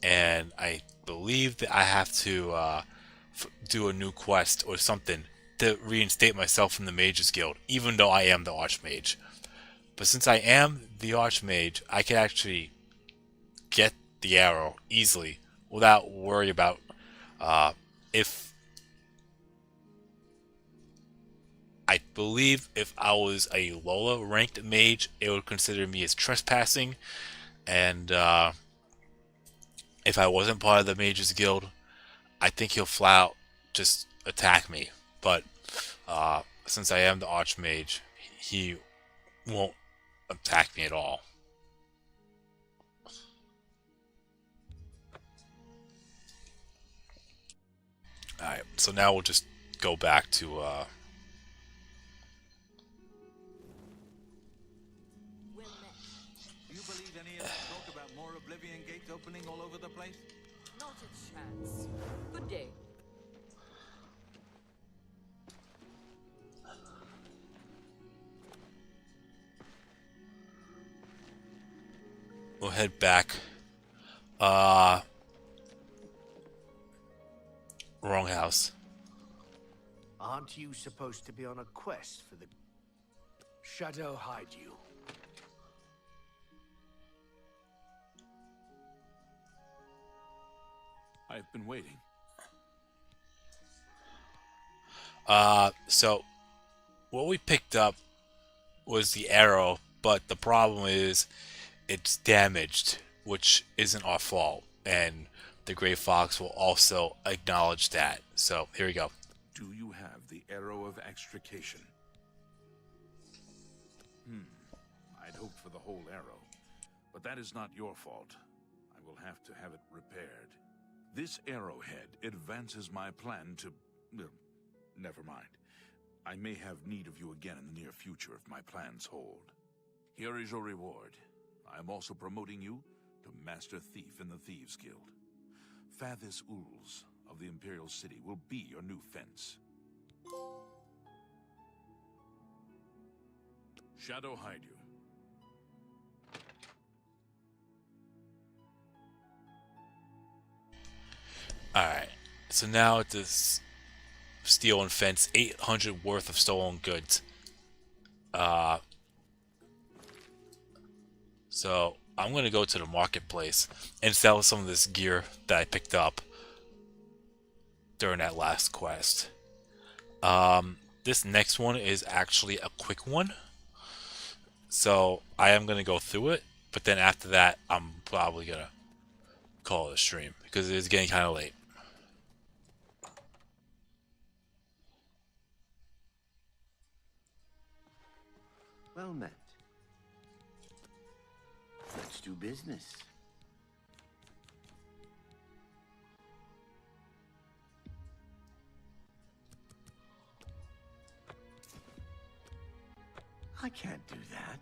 And I believe that I have to do a new quest or something to reinstate myself from the Mages Guild, even though I am the Archmage. But since I am the Archmage, I can actually get the arrow easily without worry about if I believe if I was a lower ranked mage, it would consider me as trespassing, and if I wasn't part of the Mages Guild, I think he'll flat out just attack me. But since I am the Archmage, he won't attack me at all. Alright, so now we'll just go back to Oblivion gates opening all over the place? Not a chance. Good day. We'll head back. Wrong house. Aren't you supposed to be on a quest for the Shadow hide you? I've been waiting. So what we picked up was the arrow, but the problem is it's damaged, which isn't our fault, and the Gray Fox will also acknowledge that. So here we go. Do you have the arrow of extrication? I'd hoped for the whole arrow, but that is not your fault. I will have to have it repaired. This arrowhead advances my plan to... never mind. I may have need of you again in the near future if my plans hold. Here is your reward. I am also promoting you to Master Thief in the Thieves Guild. Fathis Uls of the Imperial City will be your new fence. Shadow hide you. Alright, so now at this steel and fence, 800 worth of stolen goods. So I'm going to go to the marketplace and sell some of this gear that I picked up during that last quest. This next one is actually a quick one. So I am going to go through it, but then after that, I'm probably going to call it a stream because it is getting kind of late. Well met. Let's do business. I can't do that.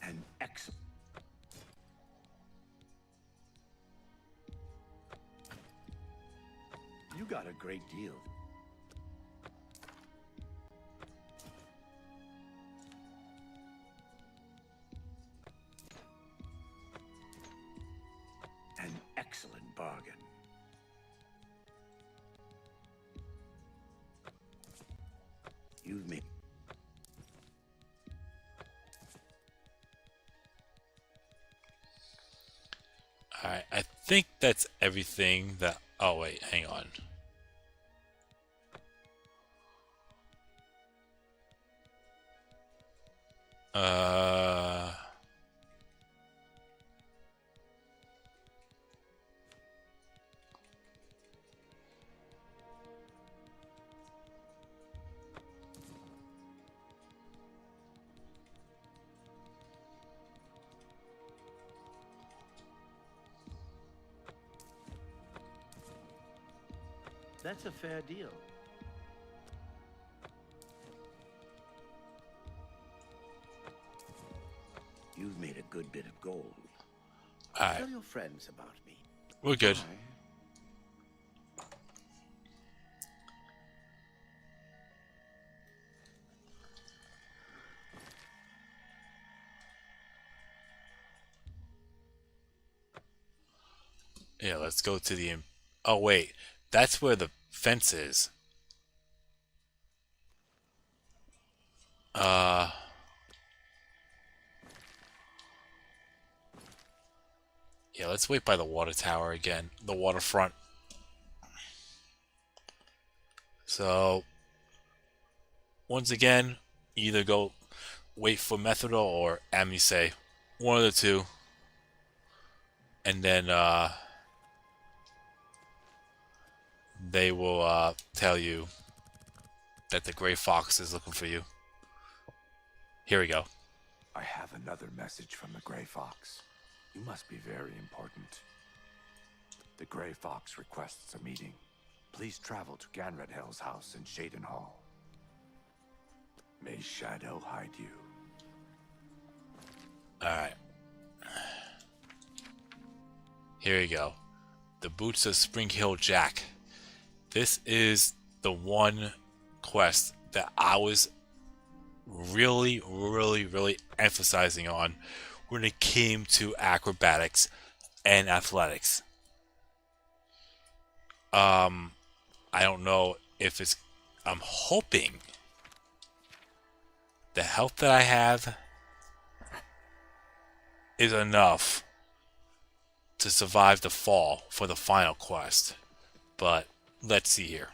An excellent... You got a great deal. An excellent bargain. You've made... Alright, I think that's everything that... Oh, wait, hang on. That's a fair deal. You've made a good bit of gold. Alright. Tell your friends about me. We're good. Yeah, let's go to the... Oh, wait. That's where the fence is. Yeah, let's wait by the water tower again. The waterfront. So, once again, either go wait for Methodol or Amise. One of the two. And then, they will tell you that the Gray Fox is looking for you. Here we go. I have another message from the Gray Fox. You must be very important. The Gray Fox requests a meeting. Please travel to Ganredhel's house in Shaden Hall. May Shadow hide you. Alright. Here you go. The Boots of Spring Hill Jack. This is the one quest that I was really emphasizing on when it came to acrobatics and athletics. I don't know if it's... I'm hoping the health that I have is enough to survive the fall for the final quest. But let's see here.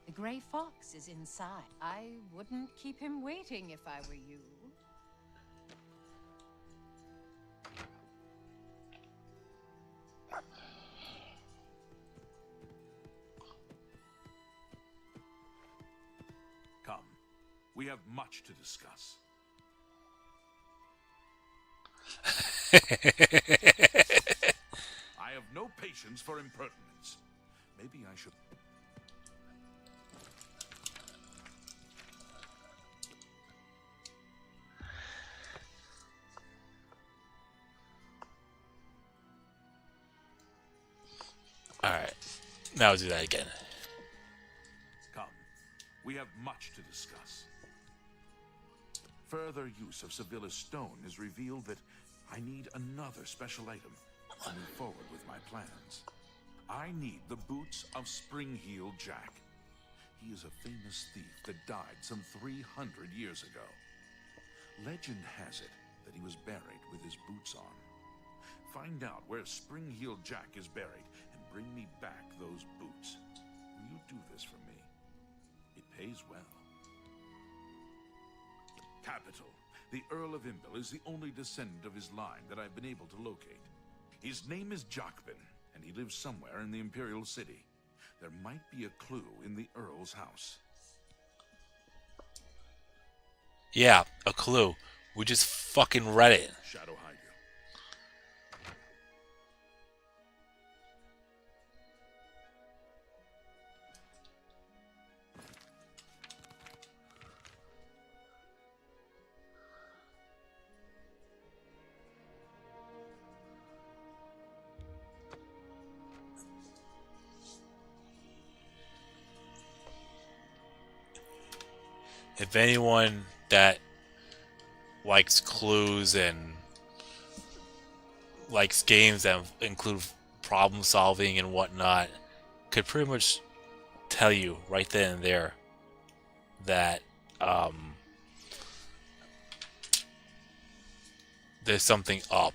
The gray fox is inside. I wouldn't keep him waiting if I were you. Come. We have much to discuss. I have no patience for impertinence. Maybe I should... Alright. Now do that again. Come. We have much to discuss. Further use of Sevilla's stone has revealed that I need another special item to move forward with my plans. I need the Boots of Springheel Jack. He is a famous thief that died some 300 years ago. Legend has it that he was buried with his boots on. Find out where Springheel Jack is buried and bring me back those boots. Will you do this for me? It pays well. Capital. The Earl of Imbil is the only descendant of his line that I've been able to locate. His name is Jacobin, and he lives somewhere in the Imperial City. There might be a clue in the Earl's house. Yeah, a clue. We just fucking read it. Shadow hide If anyone that likes clues and likes games that include problem solving and whatnot, could pretty much tell you right then and there that there's something up.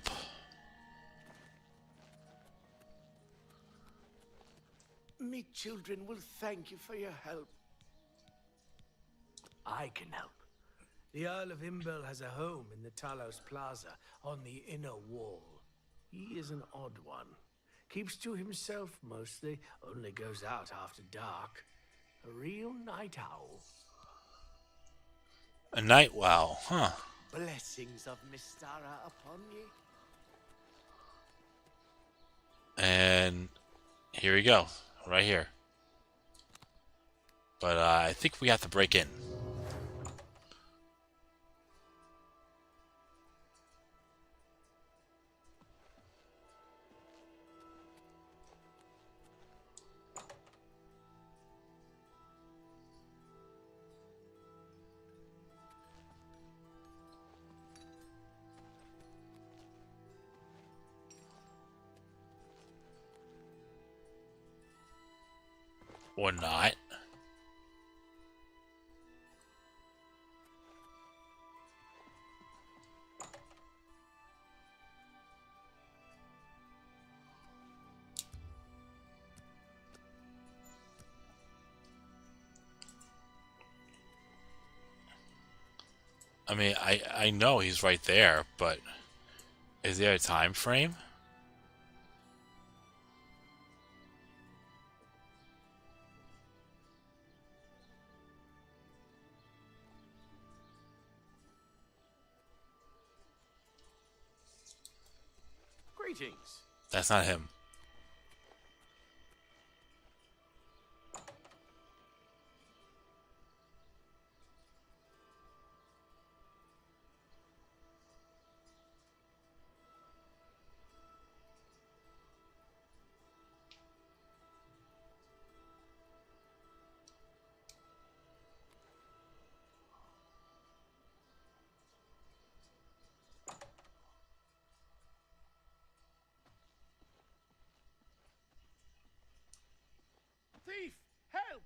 Me children will thank you for your help. I can help. The Earl of Imbil has a home in the Talos Plaza on the inner wall. He is an odd one. Keeps to himself mostly, only goes out after dark. A real night owl. A night owl, huh? Blessings of Mystara upon you. And here we go, right here. But I think we have to break in. Or not. I mean, I know he's right there, but is there a time frame? Greetings. That's not him. thief! Help!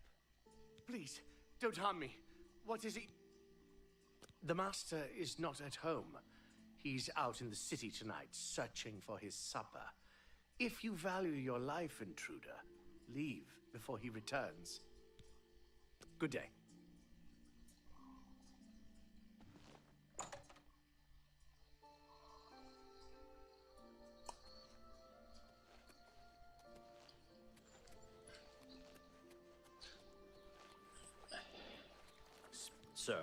Please, don't harm me. What is he? The master is not at home. He's out in the city tonight, searching for his supper. If you value your life, intruder, leave before he returns. Good day. Sir.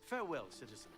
Farewell, citizen.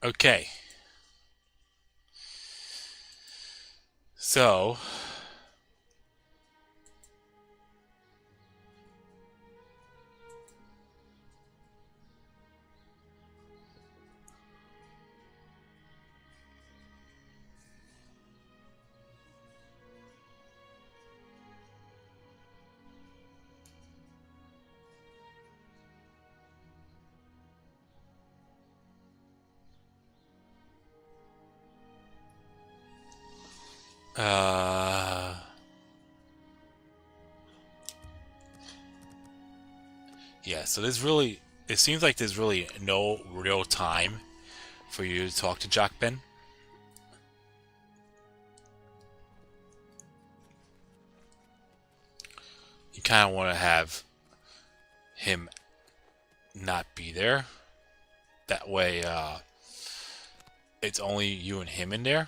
Okay. So, yeah, so it seems like there's really no real time for you to talk to Jack Ben. You kind of want to have him not be there. That way, it's only you and him in there.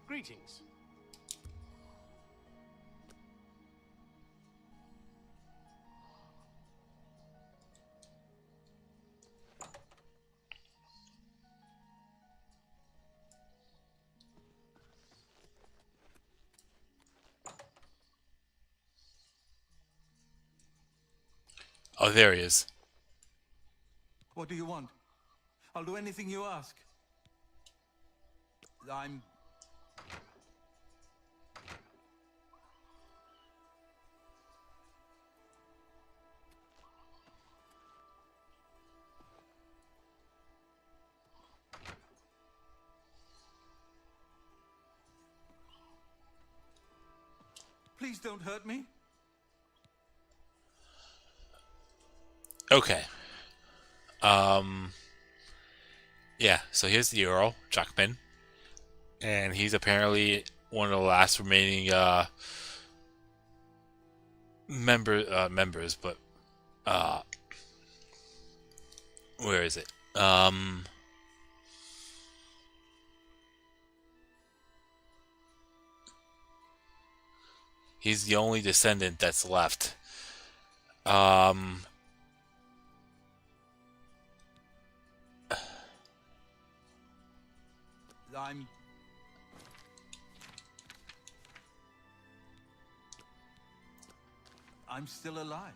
Greetings. Oh, there he is. What do you want? I'll do anything you ask. Please don't hurt me. Okay. Yeah, so here's the Earl, Jackman. And he's apparently one of the last remaining members, but where is it? He's the only descendant that's left. I'm still alive.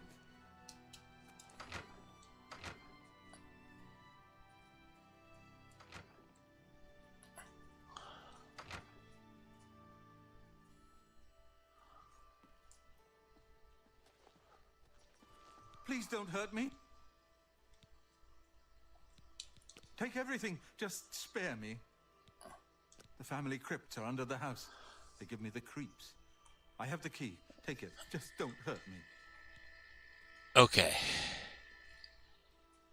Please don't hurt me. Take everything, just spare me. The family crypts are under the house. They give me the creeps. I have the key. Take it. Just don't hurt me. Okay.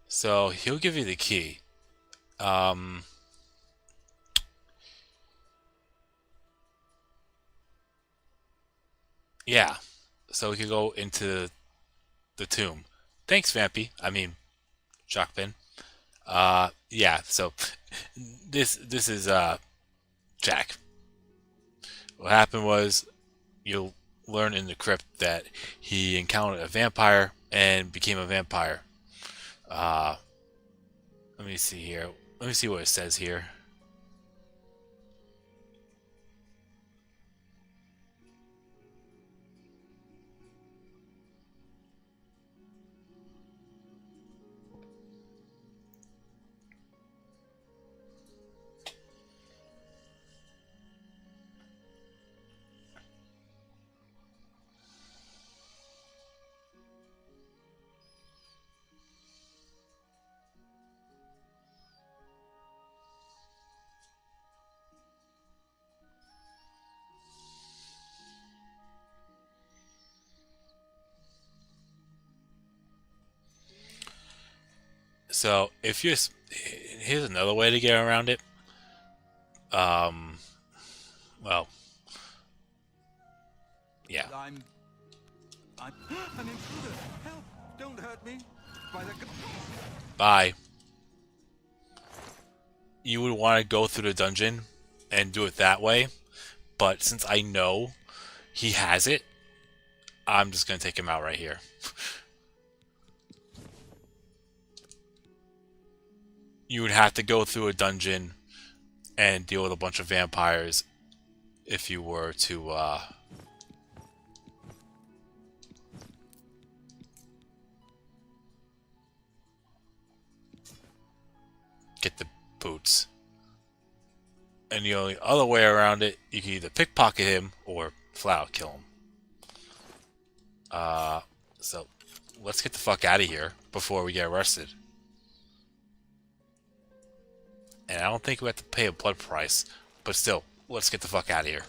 So he'll give you the key. Yeah. So we could go into the tomb. Thanks, Vampy. I mean, Jockpin. Yeah. So this is Jack. What happened was, you'll learn in the crypt that he encountered a vampire and became a vampire. Let me see here. Let me see what it says here. So if you're, here's another way to get around it. Well, yeah. I'm an intruder. Help! Don't hurt me. Bye. You would want to go through the dungeon and do it that way, but since I know he has it, I'm just gonna take him out right here. You would have to go through a dungeon and deal with a bunch of vampires if you were to get the boots. And the only other way around it, you can either pickpocket him or flat out kill him. So let's get the fuck out of here before we get arrested. And I don't think we have to pay a blood price, but still, let's get the fuck out of here.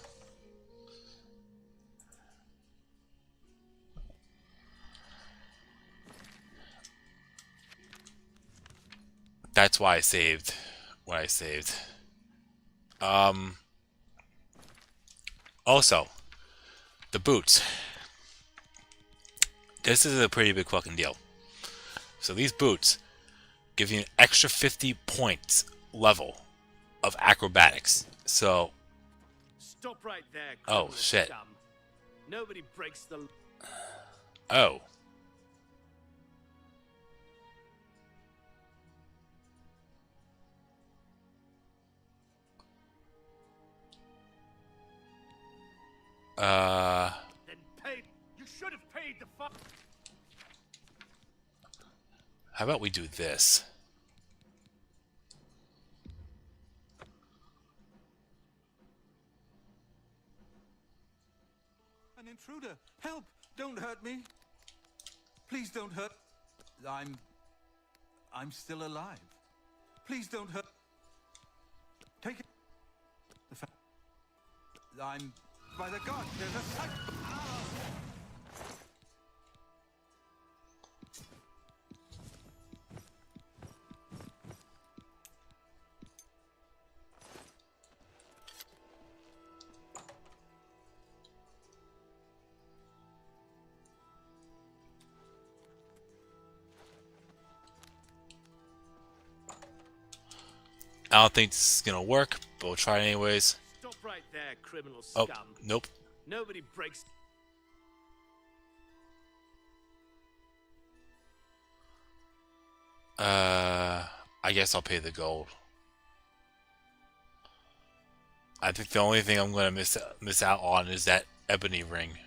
That's why I saved what I saved. Also, the boots. This is a pretty big fucking deal. So these boots give you an extra 50 points level of acrobatics. So Stop right there. Oh shit. Scum. Nobody breaks the. Oh. Then pay. You should have paid the fuck. How about we do this? An intruder. Help! Don't hurt me. Please don't hurt. I'm still alive. Please don't hurt. Take it. By the god, there's a sight. I don't think this is gonna work, but we'll try it anyways. Stop right there, criminal Oh, scum. nope. Nobody breaks. I guess I'll pay the gold. I think the only thing I'm gonna miss out on is that ebony ring.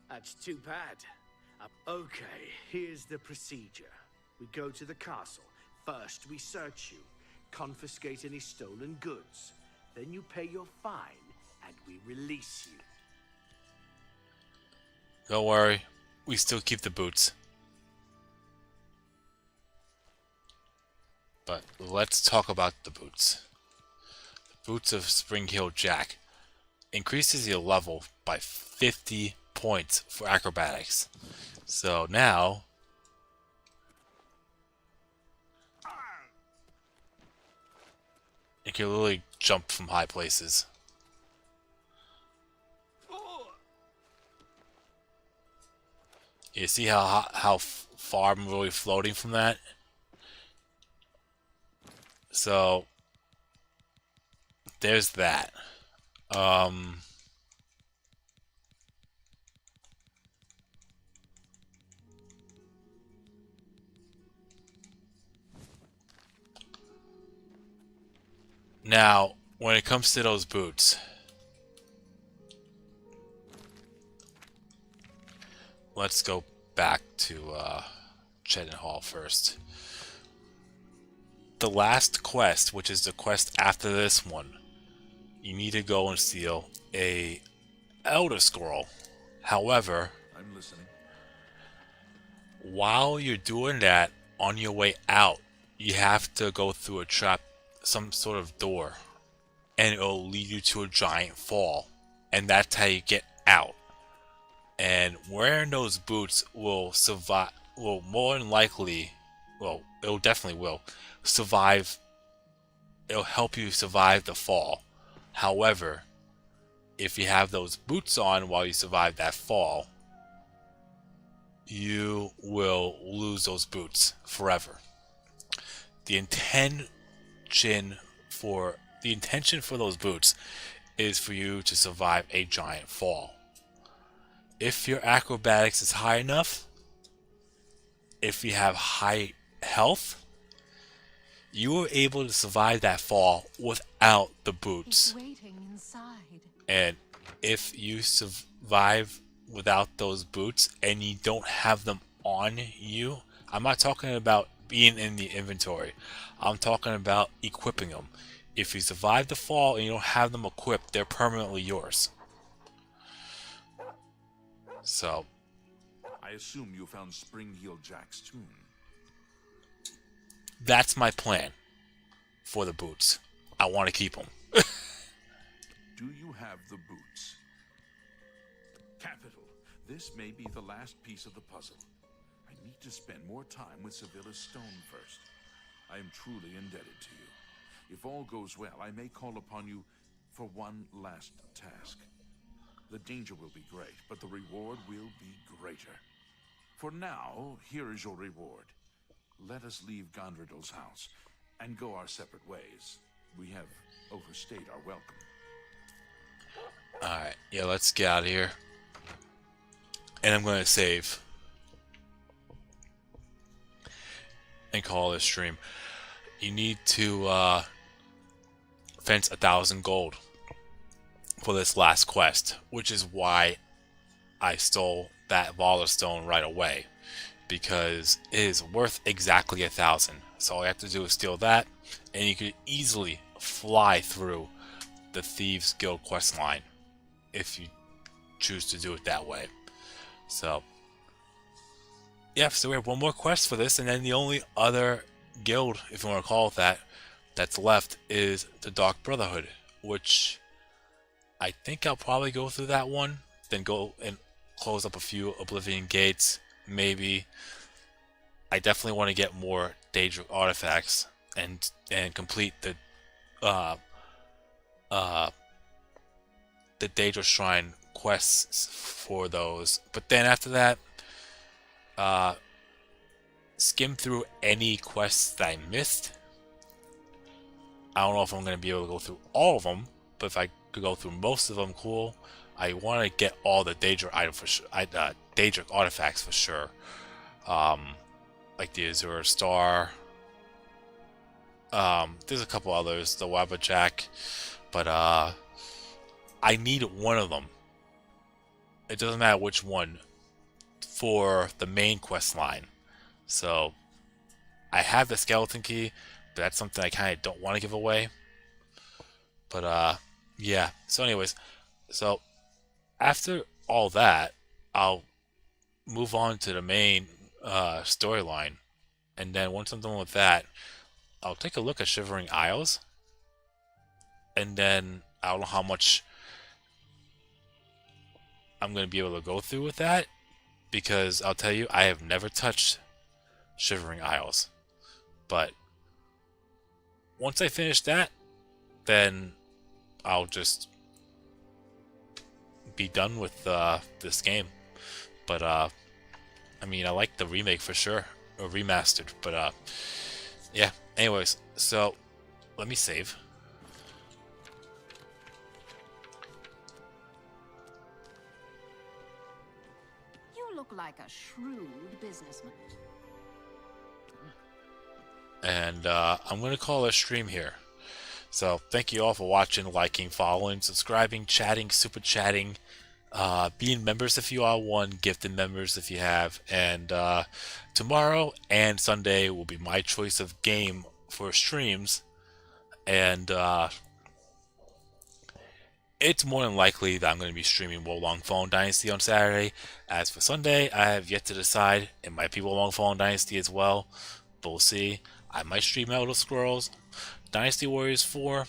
That's too bad. Okay, here's the procedure. We go to the castle. First, we search you, confiscate any stolen goods. Then you pay your fine, and we release you. Don't worry, we still keep the boots. But let's talk about the boots. The boots of Spring Hill Jack increases your level by 50 points for acrobatics. So now you can literally jump from high places. You see how far I'm really floating from that? So there's that. Now, when it comes to those boots, let's go back to Cheddar Hall first. The last quest, which is the quest after this one, you need to go and steal a Elder Scroll. However, I'm listening. while you're doing that, on your way out, you have to go through a trap, some sort of door, and it'll lead you to a giant fall, and that's how you get out. And wearing those boots will survive, will more than likely, well, it'll definitely will survive. It'll help you survive the fall. However, if you have those boots on while you survive that fall, you will lose those boots forever. The intention for those boots is for you to survive a giant fall. If your acrobatics is high enough, if you have high health, you are able to survive that fall without the boots. Waiting inside. And if you survive without those boots and you don't have them on you, I'm not talking about being in the inventory. I'm talking about equipping them. If you survive the fall and you don't have them equipped, they're permanently yours. So, I assume you found Spring Heel Jack's tomb. that's my plan for the boots. I want to keep them. Do you have the boots? Capital. This may be the last piece of the puzzle. I need to spend more time with Sevilla's stone first. I am truly indebted to you. If all goes well, I may call upon you for one last task. The danger will be great, but the reward will be greater. For now, here is your reward. Let us leave Gondredal's house and go our separate ways. We have overstayed our welcome. Alright, yeah, let's get out of here. And I'm going to save. And call this stream. You need to fence 1,000 gold for this last quest, which is why I stole that Valor Stone right away, because it is worth exactly 1,000. So all you have to do is steal that, and you can easily fly through the Thieves Guild quest line if you choose to do it that way. So yeah, so we have one more quest for this, and then the only other guild, if you want to call it that, that's left is the Dark Brotherhood, which I think I'll probably go through that one, then go and close up a few Oblivion gates, maybe. I definitely want to get more Daedric artifacts and complete uh uh the Daedra Shrine quests for those. But then after that, uh skim through any quests that I missed. I don't know if I'm going to be able to go through all of them, but if I could go through most of them, cool. I want to get all the Daedric item for sure, Daedric artifacts for sure. Like the Azure Star. There's a couple others, the Wabbajack, but I need one of them. It doesn't matter which one for the main quest line. So I have the skeleton key, but that's something I kind of don't want to give away. But yeah. So anyways, so after all that, I'll move on to the main storyline, and then once I'm done with that, I'll take a look at Shivering Isles, and then I don't know how much I'm going to be able to go through with that, because I'll tell you, I have never touched Shivering Isles. But once I finish that, then I'll just be done with this game. But I mean, I like the remake for sure, or remastered. But yeah. Anyways, so let me save. You look like a shrewd businessman. And I'm going to call a stream here. So thank you all for watching, liking, following, subscribing, chatting, super chatting, being members if you are one, gifted members if you have. And tomorrow and Sunday will be my choice of game for streams. And it's more than likely that I'm going to be streaming Wolong Fallen Dynasty on Saturday. As for Sunday, I have yet to decide. It might be Wolong Fallen Dynasty as well, but we'll see. I might stream Elder Scrolls Dynasty Warriors 4.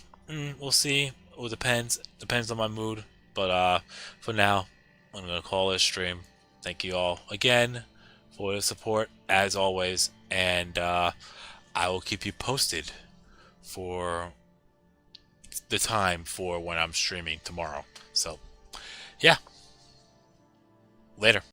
We'll see. It depends. Depends on my mood. But for now, I'm going to call it a stream. Thank you all again for the support, as always. And I will keep you posted for the time for when I'm streaming tomorrow. So, yeah. Later.